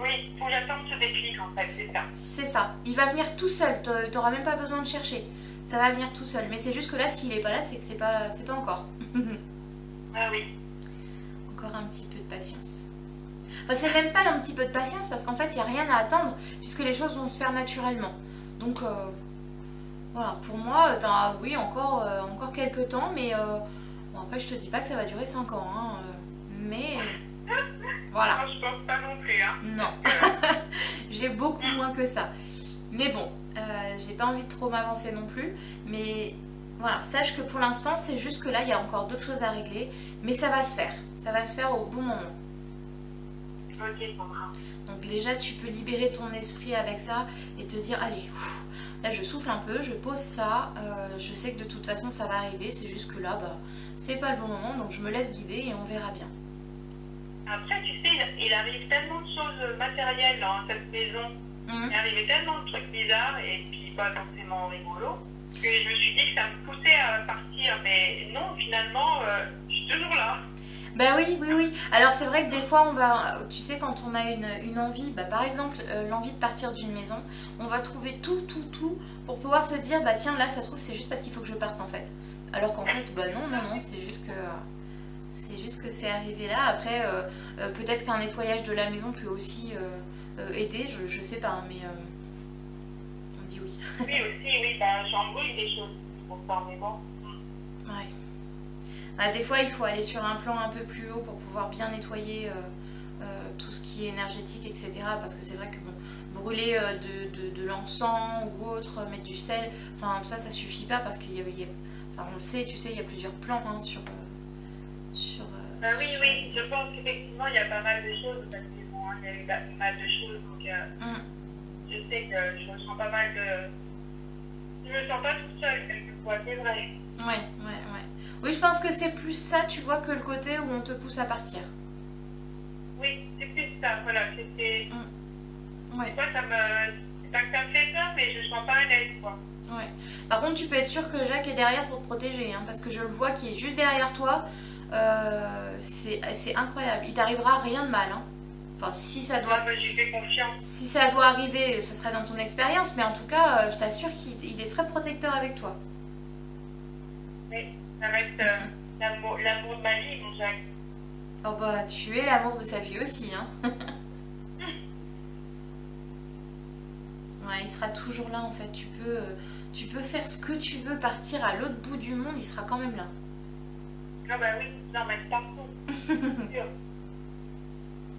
Oui, il faut l'attendre ce déclic en fait, c'est ça. C'est ça, il va venir tout seul, t'auras même pas besoin de chercher. Ça va venir tout seul, mais c'est juste que là, s'il est pas là, c'est que c'est pas encore. Ah oui. Encore un petit peu de patience. Enfin, c'est même pas un petit peu de patience parce qu'en fait, il n'y a rien à attendre puisque les choses vont se faire naturellement. Donc, voilà, pour moi, oui, encore quelques temps, mais bon, après, je te dis pas que ça va durer 5 ans, hein, mais voilà. Non, je pense pas non plus, hein. Non, j'ai beaucoup moins que ça. Mais bon, j'ai pas envie de trop m'avancer non plus, mais voilà, sache que pour l'instant, c'est juste que là, il y a encore d'autres choses à régler, mais ça va se faire au bon moment. Ok, Sandra. Donc déjà, tu peux libérer ton esprit avec ça et te dire, allez, là je souffle un peu, je pose ça, je sais que de toute façon ça va arriver, c'est juste que là, bah, c'est pas le bon moment, donc je me laisse guider et on verra bien. Après, tu sais, il arrive tellement de choses matérielles dans cette maison, il arrivait tellement de trucs bizarres et puis pas forcément rigolos, que je me suis dit que ça me poussait à partir, mais non, finalement, je suis toujours là. Bah oui. Alors c'est vrai que des fois, tu sais, quand on a une envie, bah, par exemple, l'envie de partir d'une maison, on va trouver tout pour pouvoir se dire, bah tiens, là, ça se trouve, c'est juste parce qu'il faut que je parte en fait. Alors qu'en fait, bah non, c'est juste que c'est arrivé là. Après, peut-être qu'un nettoyage de la maison peut aussi aider, je sais pas, mais on dit oui. Oui, aussi, oui, bah j'embrouille des choses. conformément. Ouais. Bah, des fois, il faut aller sur un plan un peu plus haut pour pouvoir bien nettoyer tout ce qui est énergétique, etc. Parce que c'est vrai que bon, brûler de l'encens ou autre, mettre du sel, enfin tout ça, ça suffit pas parce enfin, on le sait, tu sais, il y a plusieurs plans hein, sur Oui, oui, je pense qu'effectivement, il y a pas mal de choses, parce que bon, il y a eu pas mal de choses, donc je sais que je ressens pas mal de... Je me sens pas toute seule, quelquefois, c'est vrai. Ouais. Oui, je pense que c'est plus ça, tu vois, que le côté où on te pousse à partir. Oui, c'est plus ça, voilà, c'était... Ouais. Moi, c'est pas que ça me fait peur, mais je ne sens pas à l'aise, quoi. Ouais. Par contre, tu peux être sûr que Jacques est derrière pour te protéger, hein, parce que je le vois qui est juste derrière toi. C'est incroyable. Il t'arrivera rien de mal. Hein. Enfin, si ça doit. Moi, j'y fais confiance. Si ça doit arriver, ce serait dans ton expérience, mais en tout cas, je t'assure qu'il est très protecteur avec toi. Oui, ça reste l'amour de ma vie, mon Jacques. Oh bah, tu es l'amour de sa vie aussi, hein. Ouais, il sera toujours là en fait. Tu peux faire ce que tu veux, partir à l'autre bout du monde, il sera quand même là. Ah bah oui, je l'emmène partout. Sûr.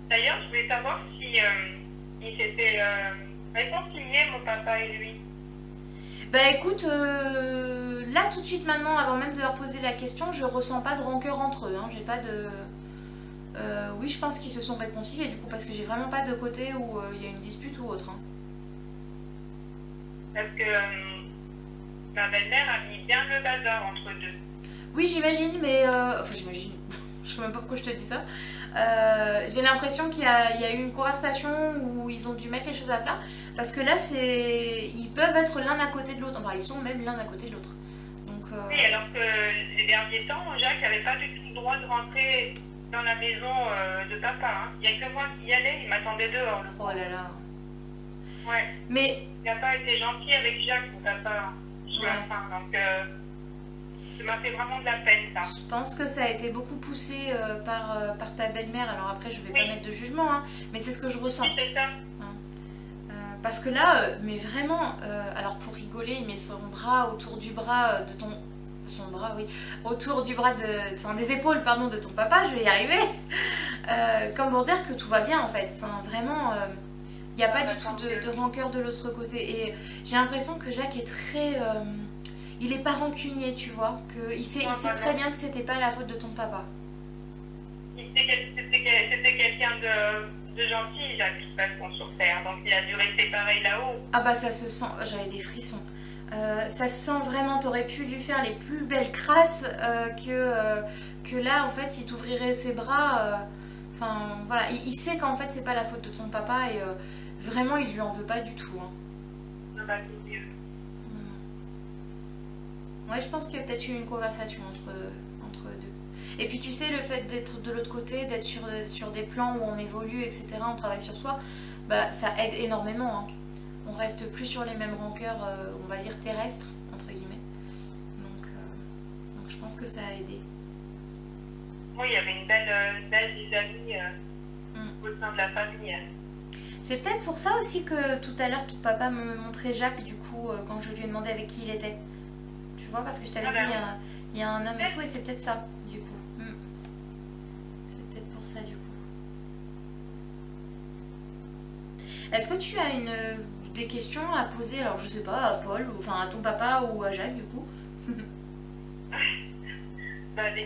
D'ailleurs, je voulais savoir si il s'était réconcilié, mon papa et lui. Bah écoute, là tout de suite maintenant, avant même de leur poser la question, je ressens pas de rancœur entre eux. Hein. J'ai pas de. Oui, je pense qu'ils se sont réconciliés du coup, parce que j'ai vraiment pas de côté où il y a une dispute ou autre. Hein. Parce que ma belle-mère a mis bien le bazar entre deux. Oui, j'imagine, mais. Enfin, j'imagine. Je sais même pas pourquoi je te dis ça. J'ai l'impression qu'il y a eu une conversation où ils ont dû mettre les choses à plat. Parce que là, ils peuvent être l'un à côté de l'autre. Enfin, ils sont même l'un à côté de l'autre. Donc, Oui, alors que les derniers temps, Jacques n'avait pas du tout le droit de rentrer dans la maison de papa. Hein. Il n'y a que moi qui y allais, il m'attendait dehors. Oh là là. Ouais. Mais. Il n'a pas été gentil avec Jacques, mon papa, sur la fin. Donc, ça m'a fait vraiment de la peine, ça. Je pense que ça a été beaucoup poussé par ta belle-mère. Alors après, je vais pas mettre de jugement, hein, mais c'est ce que je ressens. Oui, c'est ça. Parce que là, mais vraiment, alors pour rigoler, il met son bras autour du bras de ton... Son bras, oui. Autour du bras enfin, des épaules, pardon, de ton papa, je vais y arriver. Comme pour dire que tout va bien, en fait. Enfin, vraiment, il n'y a pas du tout de rancœur de l'autre côté. Et j'ai l'impression que Jacques est très... il est pas rancunier, tu vois. Il sait très bien que c'était pas la faute de ton papa. C'était quelqu'un de gentil, Jacques, de toute façon, sur Terre. Donc il a dû rester pareil là-haut. Ah bah ça se sent, j'avais des frissons. Ça se sent vraiment, t'aurais pu lui faire les plus belles crasses que là, en fait, il t'ouvrirait ses bras. Enfin, voilà, il sait qu'en fait, c'est pas la faute de ton papa et vraiment, il lui en veut pas du tout. Hein. Ah bah c'est mieux. Ouais, je pense qu'il y a peut-être eu une conversation entre eux deux. Et puis tu sais, le fait d'être de l'autre côté, d'être sur des plans où on évolue, etc., on travaille sur soi, bah ça aide énormément. Hein. On reste plus sur les mêmes rancœurs, on va dire terrestres, entre guillemets. Donc je pense que ça a aidé. Oui, il y avait une belle dynamique au sein de la famille. C'est peut-être pour ça aussi que tout à l'heure, ton papa me montrait Jacques, du coup, quand je lui ai demandé avec qui il était. Tu vois, parce que je t'avais dit, il y a un homme et tout, et c'est peut-être ça, du coup. C'est peut-être pour ça, du coup. Est-ce que tu as des questions à poser, alors je sais pas, à Paul, ou enfin à ton papa ou à Jacques, du coup? Bah, des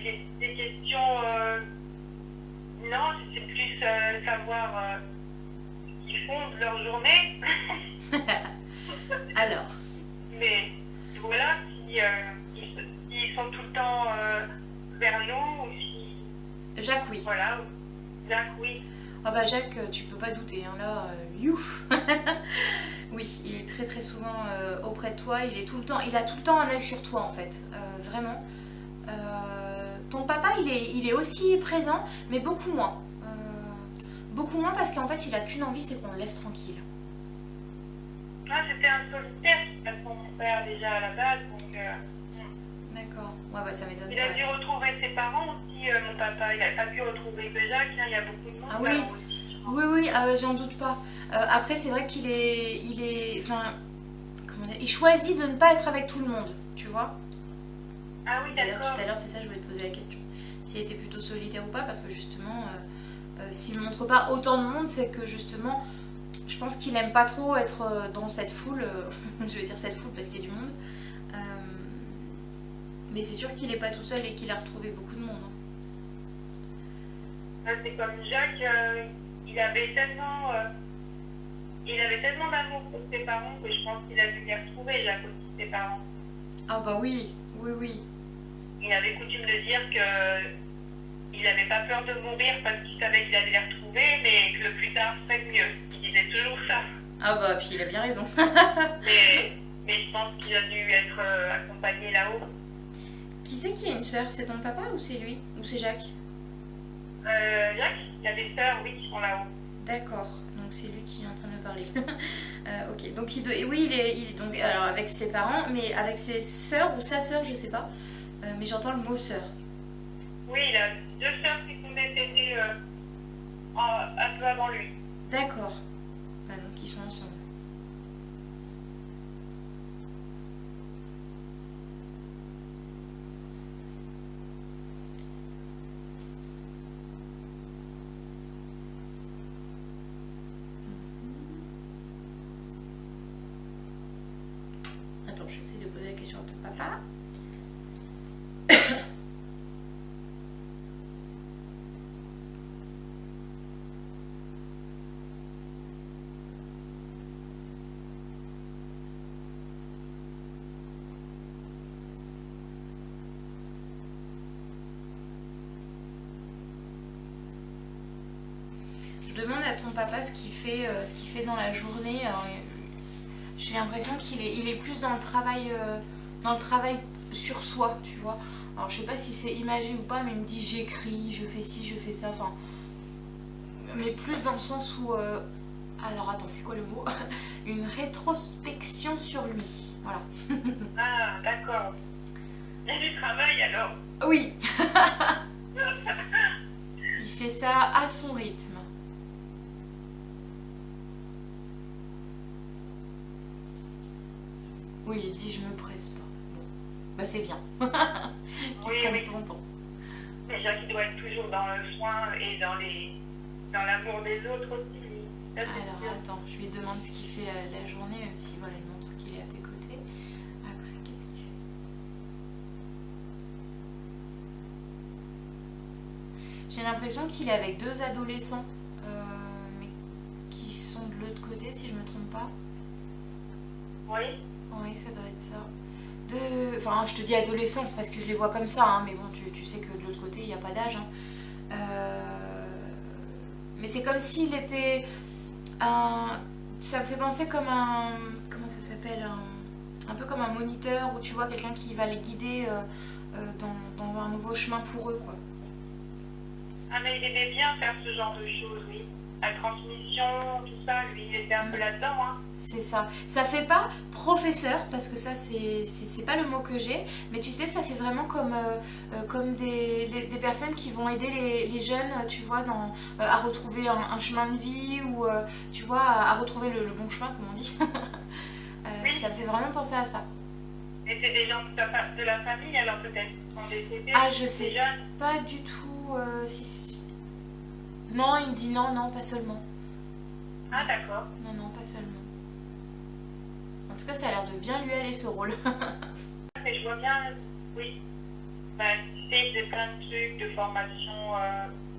questions... Non, c'est plus savoir ce qu'ils font de leur journée. Alors. Mais voilà, s'ils sont tout le temps vers nous, ou si... Jacques, oui. Voilà, Jacques, oui. Ah bah Jacques, tu peux pas douter, hein, là, youf. Oui, il est très très souvent auprès de toi, il a tout le temps un œil sur toi en fait, vraiment. Ton papa, il est aussi présent, mais beaucoup moins. Beaucoup moins parce qu'en fait, il a qu'une envie, c'est qu'on le laisse tranquille. Ah, c'était un solitaire, pour mon père déjà à la base, donc... D'accord, ouais, bah ça m'étonne pas. Il a dû retrouver ses parents aussi, mon papa. Il n'a pas pu retrouver que Jacques, il y a beaucoup de monde. Ah oui, oui, j'en doute pas. Après, c'est vrai qu'il est... Enfin, comment dire, il choisit de ne pas être avec tout le monde, tu vois. Ah oui, D'ailleurs, d'accord. tout à l'heure, c'est ça, je voulais te poser la question. S'il était plutôt solitaire ou pas, parce que justement, s'il ne montre pas autant de monde, c'est que justement, je pense qu'il aime pas trop être dans cette foule. Je vais dire cette foule parce qu'il y a du monde. Euh, mais c'est sûr qu'il n'est pas tout seul et qu'il a retrouvé beaucoup de monde. Hein. C'est comme Jacques, il avait tellement d'amour pour ses parents que je pense qu'il a dû les retrouver, Jacques aussi, ses parents. Ah bah oui, oui, oui. Il avait coutume de dire qu'il n'avait pas peur de mourir parce qu'il savait qu'il allait les retrouver, mais que le plus tard serait mieux. Il disait toujours ça. Ah bah puis il a bien raison. mais je pense qu'il a dû être accompagné là-haut. Qui c'est qui a une sœur? C'est ton papa ou c'est lui? Ou c'est Jacques? Jacques, il a des sœurs, oui, qui sont là-haut. D'accord, donc c'est lui qui est en train de me parler. Ok, donc oui, il est donc alors avec ses parents, mais avec ses sœurs ou sa sœur, je sais pas. Mais j'entends le mot sœur. Oui, il a deux sœurs qui sont décédées un peu avant lui. D'accord. Bah, donc ils sont ensemble. Attends, je vais essayer de poser la question à ton papa. Je demande à ton papa ce qu'il fait dans la journée. Alors, j'ai l'impression qu'il est plus dans le travail sur soi, tu vois. Alors je sais pas si c'est imagé ou pas, mais il me dit j'écris, je fais ci, je fais ça, enfin. Mais plus dans le sens où. Alors attends, c'est quoi le mot? Une rétrospection sur lui. Voilà. Ah, d'accord. Il y a du travail alors. Oui. Il fait ça à son rythme. Oui, il dit je me presse pas. Bon. Bah c'est bien. Qu'il Oui, prenne oui. son temps. Mais Jacques, il doit être toujours dans le soin et dans l'amour des autres aussi. Ça, c'est Alors sûr. attends, je lui demande ce qu'il fait la journée, même si voilà, il montre qu'il est à tes côtés. Après, qu'est-ce qu'il fait? J'ai l'impression qu'il est avec deux adolescents, mais qui sont de l'autre côté, si je me trompe pas. Oui. Oui, ça doit être ça. Enfin, je te dis adolescence parce que je les vois comme ça, hein, mais bon, tu sais que de l'autre côté, il n'y a pas d'âge. Hein. Mais c'est comme s'il était ça me fait penser comme un... Comment ça s'appelle un peu comme un moniteur où tu vois quelqu'un qui va les guider dans un nouveau chemin pour eux, quoi. Ah, mais il aimait bien faire ce genre de choses, oui. La transmission, tout ça, lui, il était un peu là-dedans, hein. C'est ça. Ça fait pas professeur, parce que ça, c'est pas le mot que j'ai, mais tu sais, ça fait vraiment comme des personnes qui vont aider les jeunes, tu vois, à retrouver un chemin de vie ou, tu vois, à retrouver le bon chemin, comme on dit. Oui. Ça me fait vraiment penser à ça. Et c'est des gens de la famille, alors peut-être, qui sont décédés. Ah, je sais Des jeunes. pas du tout si. Non, il me dit non, non, pas seulement. Ah, d'accord. Non, non, pas seulement. En tout cas, ça a l'air de bien lui aller ce rôle. Mais je vois bien, oui. Ben, tu sais, de plein de trucs, de formation,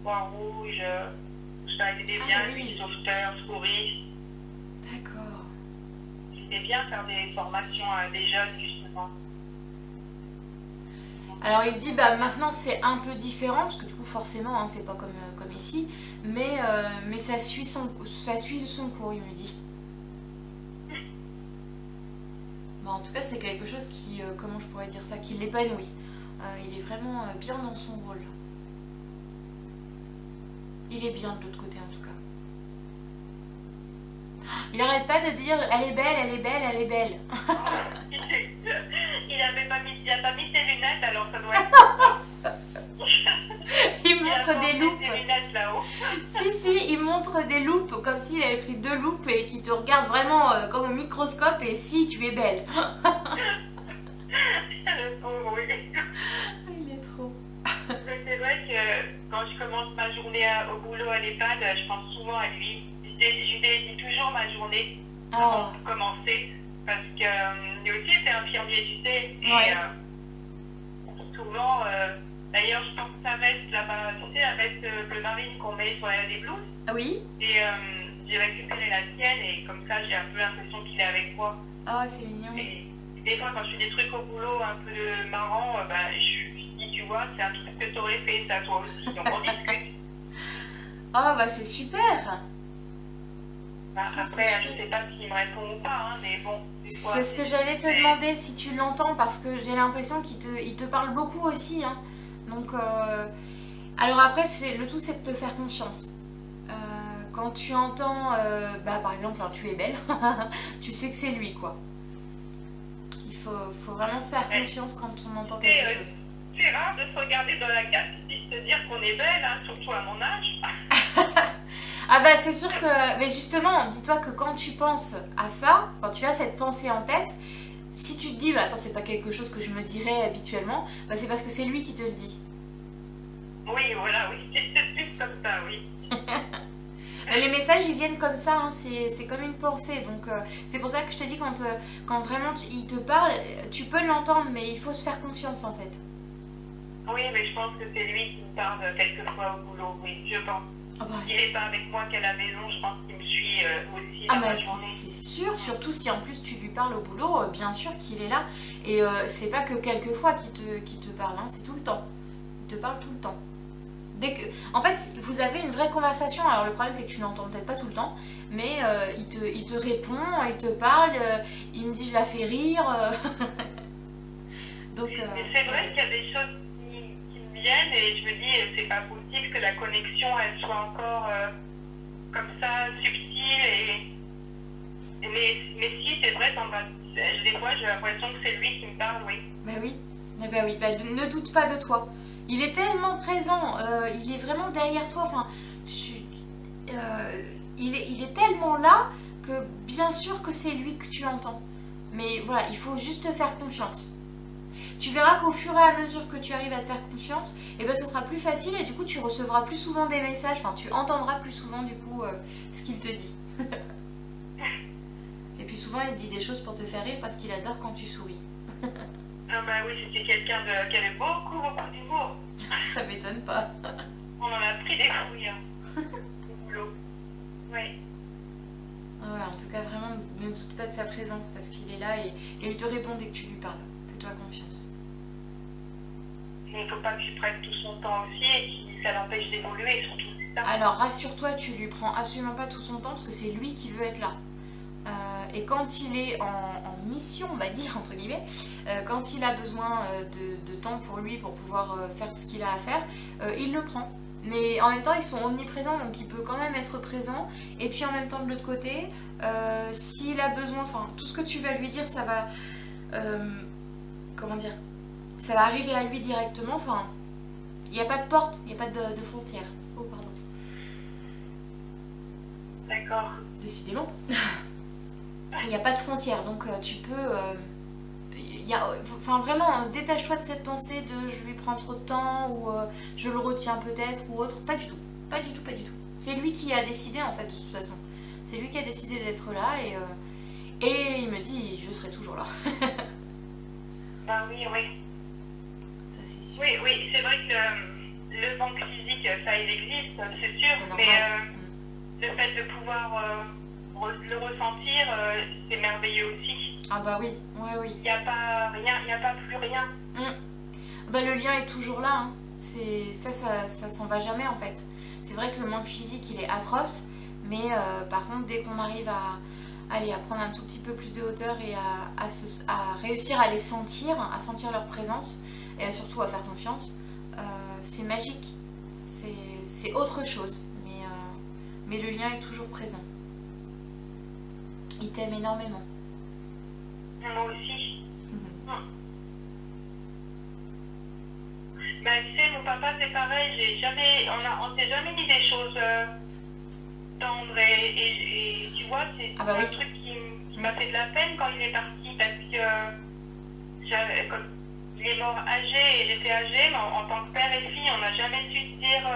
point rouge, tout ça, il était bien, oui. lui, sauveteur, secouriste. D'accord. C'était bien faire des formations à des jeunes, justement. Alors il dit bah maintenant c'est un peu différent parce que du coup forcément hein, c'est pas comme ici, mais ça suit son cours, il me dit. Bah, en tout cas c'est quelque chose qui, comment je pourrais dire ça, qui l'épanouit. Il est vraiment bien dans son rôle. Il est bien de l'autre côté en tout cas. Il arrête pas de dire elle est belle, elle est belle, elle est belle. Il a pas mis ses lunettes, alors ça doit être... Il montre des loupes. Des lunettes là-haut. Si, il montre montre des loupes, comme s'il avait pris 2 loupes et qu'il te regarde vraiment comme au microscope et si tu es belle. Le pauvre, oui. Il est trop. Mais c'est vrai que quand je commence ma journée au boulot à l'EHPAD, je pense souvent à lui. Je dédie toujours ma journée avant de commencer parce que lui aussi était infirmier, tu sais. Et Ouais. souvent, d'ailleurs, je porte sa veste là-bas, tu sais, la veste bleu marine qu'on met sur les blouses. Ah oui. Et j'ai récupéré la sienne et comme ça, j'ai un peu l'impression qu'il est avec moi. Ah, c'est mignon. Et des fois, quand je fais des trucs au boulot un peu marrants, je dis, tu vois, c'est un truc que tu aurais fait, ça, toi aussi. Donc, on discute. Ah, bah c'est super. Après, je sais pas s'il me répond ou pas, hein, mais bon, des fois. C'est ce que j'allais te demander si tu l'entends parce que j'ai l'impression qu'il te parle beaucoup aussi. Hein. Donc, alors après, le tout c'est de te faire confiance. Quand tu entends, par exemple, hein, tu es belle, tu sais que c'est lui quoi. Il faut vraiment se faire confiance quand on entend quelque chose. C'est rare de se regarder dans la glace et de se dire qu'on est belle, hein, surtout à mon âge. Ah bah c'est sûr que... Mais justement, dis-toi que quand tu penses à ça, quand tu as cette pensée en tête, si tu te dis, bah attends, c'est pas quelque chose que je me dirais habituellement, bah c'est parce que c'est lui qui te le dit. Oui, voilà, oui, c'est plus comme ça, oui. Les messages, ils viennent comme ça, hein, c'est comme une pensée. Donc c'est pour ça que je te dis, quand vraiment il te parle, tu peux l'entendre, mais il faut se faire confiance en fait. Oui, mais je pense que c'est lui qui me parle quelquefois au boulot, oui, je pense. Ah bah, il n'est pas avec moi qu'à la maison, je pense qu'il me suit aussi. Ah bah c'est sûr, surtout si en plus tu lui parles au boulot, bien sûr qu'il est là. Et c'est pas que quelques fois qu'il te parle, hein, c'est tout le temps. Il te parle tout le temps. En fait, vous avez une vraie conversation. Alors le problème c'est que tu n'entends peut-être pas tout le temps, mais il te répond, il te parle, il me dit je la fais rire. Donc, mais c'est vrai qu'il y a des choses qui me viennent et je me dis c'est pas possible que la connexion elle soit encore comme ça subtile mais si c'est vrai des fois j'ai l'impression que c'est lui qui me parle, oui. Bah oui, ne doute pas de toi. Il est tellement présent, il est vraiment derrière toi. Enfin, il est tellement là que bien sûr que c'est lui que tu entends. Mais voilà, il faut juste te faire confiance. Tu verras qu'au fur et à mesure que tu arrives à te faire confiance, et ben ce sera plus facile et du coup tu recevras plus souvent des messages, enfin tu entendras plus souvent du coup ce qu'il te dit. Et puis souvent il dit des choses pour te faire rire parce qu'il adore quand tu souris. Ah bah oui, c'était quelqu'un qui avait beaucoup d'humour. Ça m'étonne pas. On en a pris des fouilles au boulot. Oui. Ouais, en tout cas vraiment ne doute pas de sa présence parce qu'il est là et il te répond dès que tu lui parles. Fais-toi confiance. Mais il ne faut pas que tu prennes tout son temps aussi et que ça l'empêche d'évoluer, surtout c'est ça. Alors rassure-toi, tu lui prends absolument pas tout son temps parce que c'est lui qui veut être là. Et quand il est en mission, on va dire, entre guillemets, quand il a besoin de temps pour lui, pour pouvoir faire ce qu'il a à faire, il le prend. Mais en même temps, ils sont omniprésents, donc il peut quand même être présent. Et puis en même temps, de l'autre côté, s'il a besoin, enfin, tout ce que tu vas lui dire, ça va... comment dire, ça va arriver à lui directement. Enfin, il n'y a pas de porte, il n'y a pas de frontière. Oh, pardon. D'accord. Décidément. Il n'y a pas de frontière, donc tu peux... enfin vraiment, détache-toi de cette pensée de je lui prends trop de temps ou je le retiens peut-être ou autre. Pas du tout. Pas du tout, pas du tout. C'est lui qui a décidé en fait de toute façon. C'est lui qui a décidé d'être là et il me dit je serai toujours là. Ben oui, oui. Ça c'est sûr. Oui, oui, c'est vrai que le manque physique, ça il existe, c'est sûr, C'est mais normal. le fait de pouvoir le ressentir, c'est merveilleux aussi. Ah bah oui, ouais, oui. Il n'y a pas rien, il n'y a pas plus rien. Bah le lien est toujours là, hein. Ça s'en va jamais en fait. C'est vrai que le manque physique il est atroce, mais par contre dès qu'on arrive à prendre un tout petit peu plus de hauteur et à réussir à les sentir, à sentir leur présence et surtout à faire confiance, c'est magique. C'est autre chose, mais le lien est toujours présent. Il t'aime énormément. Moi aussi. Ben, tu sais, mon papa c'est pareil, on s'est jamais dit des choses tendre et tu vois, c'est Ah bah un oui. truc qui m'a fait de la peine quand il est parti parce que comme il est mort âgé et j'étais âgée, mais en tant que père et fille, on n'a jamais su se dire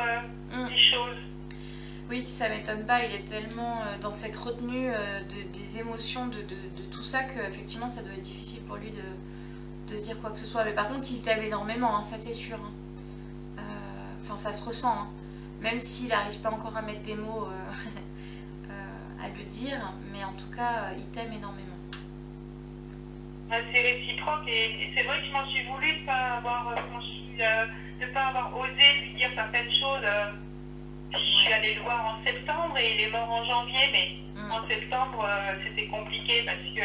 Mm. des choses. Oui, ça m'étonne pas, il est tellement dans cette retenue des émotions, de tout ça, que effectivement ça doit être difficile pour lui de dire quoi que ce soit. Mais par contre, il t'aime énormément, hein, ça c'est sûr, hein. Enfin, ça se ressent, hein. Même s'il n'arrive pas encore à mettre des mots à le dire, mais en tout cas, il t'aime énormément. C'est réciproque et c'est vrai que je m'en suis voulu de ne pas avoir franchi, de pas avoir osé lui dire certaines choses. Je suis allée le voir en septembre et il est mort en janvier, mais en septembre c'était compliqué parce que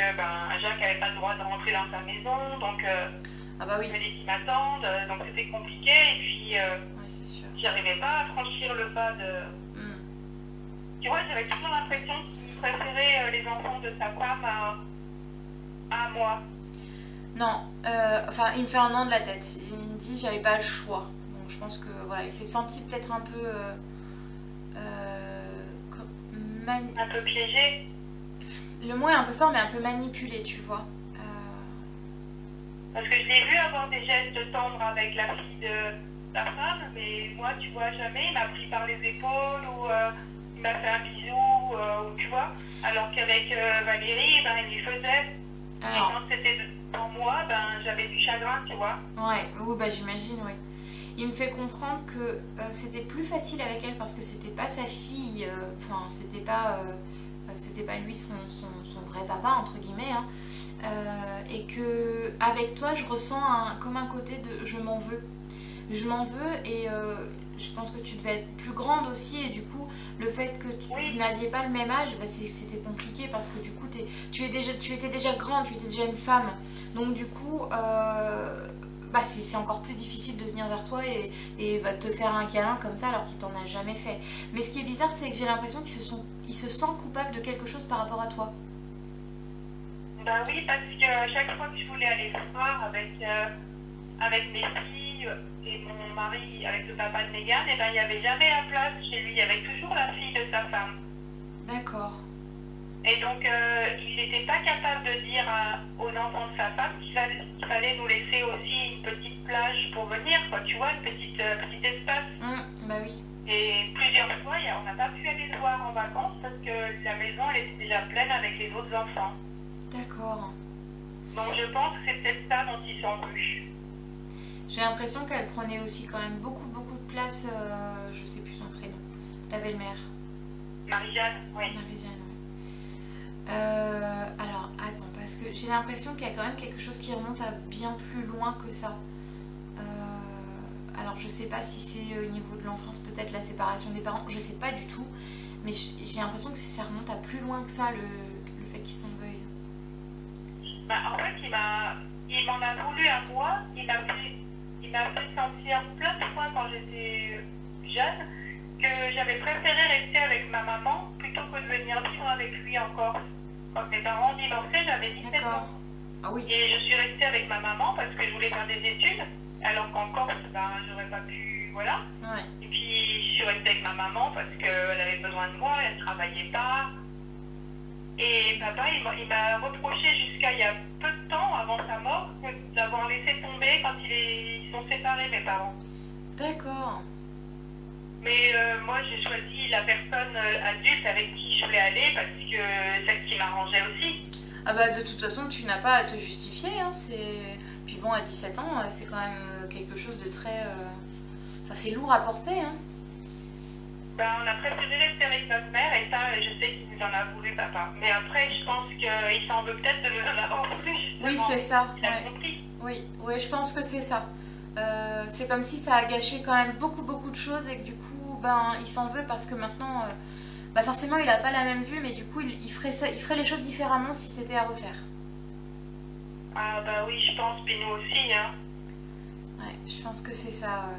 Jacques n'avait pas le droit de rentrer dans sa maison, donc Ah bah oui, il fallait qu'il m'attende, donc c'était compliqué et puis ouais, c'est sûr. j'arrivais pas à franchir le pas de. Mm. Tu vois, j'avais toujours l'impression qu'il préférait les enfants de sa femme à moi. Non, enfin, il me fait un an de la tête. Il me dit j'avais pas le choix. Donc je pense que voilà, il s'est senti peut-être un peu Un peu piégé. le mot est un peu fort, mais un peu manipulé, tu vois. Parce que je l'ai vu avoir des gestes tendres avec la fille de sa femme, mais moi, tu vois, jamais. Il m'a pris par les épaules ou il m'a fait un bisou, ou tu vois. Alors qu'avec Valérie, il lui faisait. Et Alors, quand c'était devant moi, j'avais du chagrin, tu vois. ouais, oui, bah j'imagine, oui. Il me fait comprendre que c'était plus facile avec elle parce que c'était pas sa fille, enfin, c'était pas lui son vrai papa, entre guillemets, hein. Et que avec toi, je ressens comme un côté de je m'en veux. Je m'en veux et je pense que tu devais être plus grande aussi et du coup, le fait que Oui. vous n'aviez pas le même âge, bah, c'était compliqué parce que du coup, tu étais déjà grande, tu étais déjà une femme. Donc du coup, bah, c'est encore plus difficile de venir vers toi et bah, te faire un câlin comme ça alors qu'il t'en a jamais fait. Mais ce qui est bizarre, c'est que j'ai l'impression qu'il se sent coupable de quelque chose par rapport à toi. Bah oui, parce que chaque fois que je voulais aller le voir avec mes filles et mon mari, avec le papa de Mégane, il n'y avait jamais la place chez lui. Il y avait toujours la fille de sa femme. D'accord. Et donc, il n'était pas capable de dire aux enfants de sa femme qu'il fallait nous laisser aussi une petite plage pour venir, quoi, tu vois, petit espace. Bah oui. Et plusieurs fois, on n'a pas pu aller le voir en vacances parce que la maison, elle était déjà pleine avec les autres enfants. D'accord. Donc, je pense que c'est peut-être ça dont ils sont venus. J'ai l'impression qu'elle prenait aussi quand même beaucoup de place, je sais plus son prénom, ta belle-mère. Marie-Jeanne, oui. Marie-Jeanne, ouais. Alors, attends, parce que j'ai l'impression qu'il y a quand même quelque chose qui remonte à bien plus loin que ça. Alors, je sais pas si c'est au niveau de l'enfance, peut-être la séparation des parents, je sais pas du tout. Mais j'ai l'impression que ça remonte à plus loin que ça, le fait qu'ils s'en veuillent. En fait, il m'en a voulu à moi. Il m'a fait sentir plein de fois quand j'étais jeune que j'avais préféré rester avec ma maman plutôt que de venir vivre avec lui encore. Quand mes parents ont divorcé, j'avais 17 D'accord. ans. Ah oui. Et je suis restée avec ma maman parce que je voulais faire des études, alors qu'en Corse, j'aurais pas pu, voilà. Ouais. Et puis, je suis restée avec ma maman parce qu'elle avait besoin de moi, elle ne travaillait pas. Et papa, il m'a reproché jusqu'à il y a peu de temps, avant sa mort, d'avoir laissé tomber quand ils sont séparés, mes parents. D'accord. Mais moi, j'ai choisi la personne adulte avec qui je voulais aller parce que celle qui m'arrangeait aussi. Ah bah de toute façon, tu n'as pas à te justifier, hein, Puis bon, à 17 ans, c'est quand même quelque chose de très... Enfin, c'est lourd à porter, hein. On a préféré rester avec notre mère et ça, je sais qu'il nous en a voulu, papa. Mais après, je pense qu'il s'en veut peut-être de nous en avoir voulu. Oui, c'est ça. Il a Ouais. compris. Oui, je pense que c'est ça. C'est comme si ça a gâché quand même beaucoup de choses et que du coup, il s'en veut parce que maintenant, forcément, il n'a pas la même vue, mais du coup, il ferait les choses différemment si c'était à refaire. Ah bah oui, je pense, puis nous aussi, hein. Ouais, je pense que c'est ça.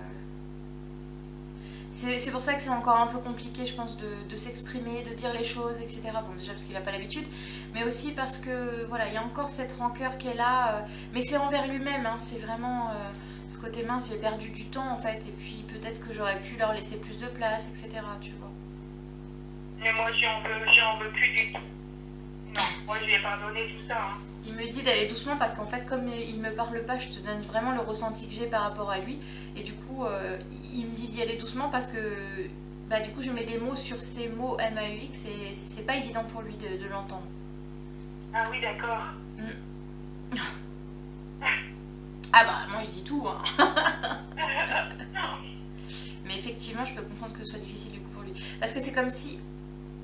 C'est pour ça que c'est encore un peu compliqué, je pense, de s'exprimer, de dire les choses, etc. Bon, déjà parce qu'il n'a pas l'habitude, mais aussi parce que, voilà, il y a encore cette rancœur qui est là, mais c'est envers lui-même, hein, c'est vraiment ce côté mince, j'ai perdu du temps, en fait, et puis peut-être que j'aurais pu leur laisser plus de place, etc., tu vois. Mais moi, j'en veux plus du tout. Non, moi, je lui ai pardonné tout ça. Hein. Il me dit d'aller doucement parce qu'en fait, comme il me parle pas, je te donne vraiment le ressenti que j'ai par rapport à lui. Et du coup, il me dit d'y aller doucement parce que bah, du coup, je mets des mots sur ces mots MAUX et c'est pas évident pour lui de l'entendre. Ah oui, d'accord. Ah bah, moi je dis tout, hein. Mais effectivement, je peux comprendre que ce soit difficile du coup pour lui. Parce que c'est comme si...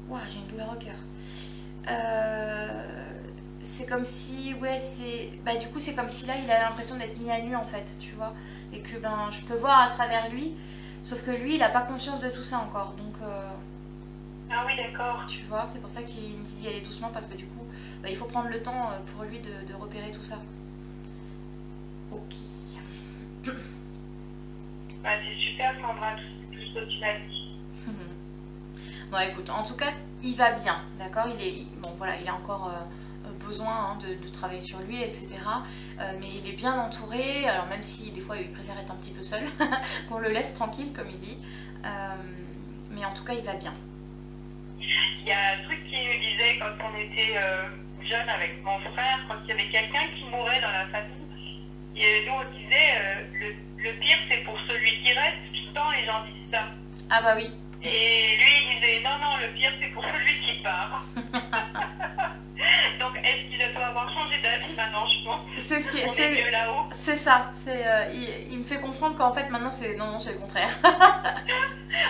Ouah, j'ai une douleur au cœur. C'est comme si... Ouais, c'est... Bah du coup, c'est comme si là, il a l'impression d'être mis à nu, en fait, tu vois. Et que ben, je peux voir à travers lui. Sauf que lui, il a pas conscience de tout ça encore. Donc... Ah oui, d'accord. Tu vois, c'est pour ça qu'il me dit d'y aller doucement. Parce que du coup, bah, il faut prendre le temps pour lui de repérer tout ça. Ok. Bah, c'est super, Sandra, tout ce que tu m'as dit. Bon, écoute, en tout cas, il va bien, d'accord. Bon, voilà, il a encore besoin hein, de travailler sur lui, etc. Mais il est bien entouré. Alors même si des fois, il préfère être un petit peu seul, qu'on le laisse tranquille, comme il dit. Mais en tout cas, il va bien. Il y a un truc qui nous disait quand on était jeune avec mon frère, quand il y avait quelqu'un qui mourait dans la famille. Et nous, on disait, le pire, c'est pour celui qui reste. Tout le temps, les gens disent ça. Ah bah oui. Et lui, il disait, non, non, le pire, c'est pour celui qui part. Donc, est-ce qu'il doit avoir changé d'avis maintenant, je pense. C'est ce qui on est mieux là-haut. C'est ça. Il me fait comprendre qu'en fait, maintenant, c'est le contraire.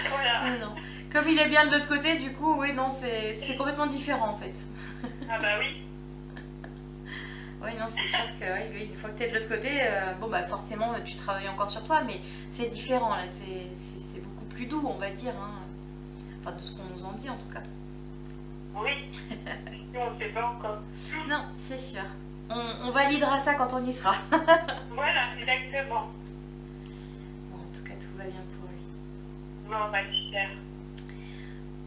Voilà. Non. Comme il est bien de l'autre côté, du coup, oui, non, c'est complètement différent, en fait. Ah bah oui. Oui, non, c'est sûr que oui, une fois que tu es de l'autre côté, bon, bah forcément, tu travailles encore sur toi, mais c'est différent, là, c'est beaucoup plus doux, on va dire, hein. Enfin, de ce qu'on nous en dit, en tout cas. Oui. Nous, on ne sait pas encore. Non, c'est sûr. On validera ça quand on y sera. Voilà, exactement. Bon, en tout cas, tout va bien pour lui. Bon, bah super.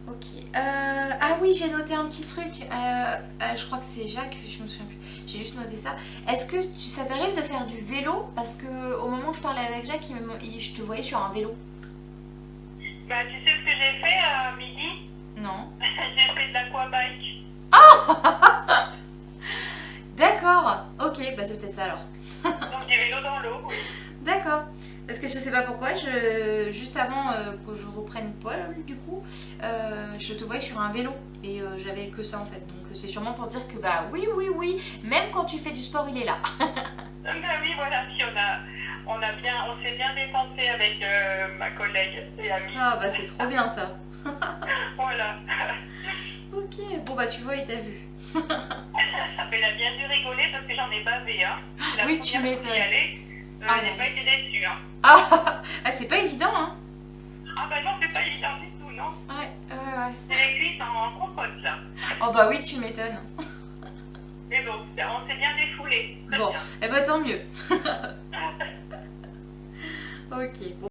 Ok. Ah oui, j'ai noté un petit truc. Je crois que c'est Jacques, je me souviens plus. J'ai juste noté ça. Est-ce que ça t'arrive de faire du vélo? Parce que au moment où je parlais avec Jacques, je te voyais sur un vélo. Bah, tu sais ce que j'ai fait à midi? Non. J'ai fait de l'aquabike. D'accord. Ok, bah c'est peut-être ça alors. Donc, du vélo dans l'eau, oui. D'accord. Parce que je sais pas pourquoi, juste avant que je reprenne poil, du coup, je te voyais sur un vélo et j'avais que ça en fait. Donc c'est sûrement pour dire que bah oui, même quand tu fais du sport, il est là. Bah oui, voilà, puis on s'est bien dépensé avec ma collègue et amie. Ah bah c'est trop bien ça. Voilà. Ok, bon bah tu vois, il t'a vu. Elle a bien dû rigoler parce que j'en ai bavé, hein. La Oui, tu première fois d'y m'étonnes. aller, Ah j'ai non. pas été déçue, hein. Ah, c'est pas évident, hein. Ah bah non, c'est pas évident du tout, non. Ouais. C'est les cuisses en compote, là. Oh bah oui, tu m'étonnes. Mais bon, on s'est bien défoulé. Très Bon, bien. eh bah tant mieux. Ok, bon.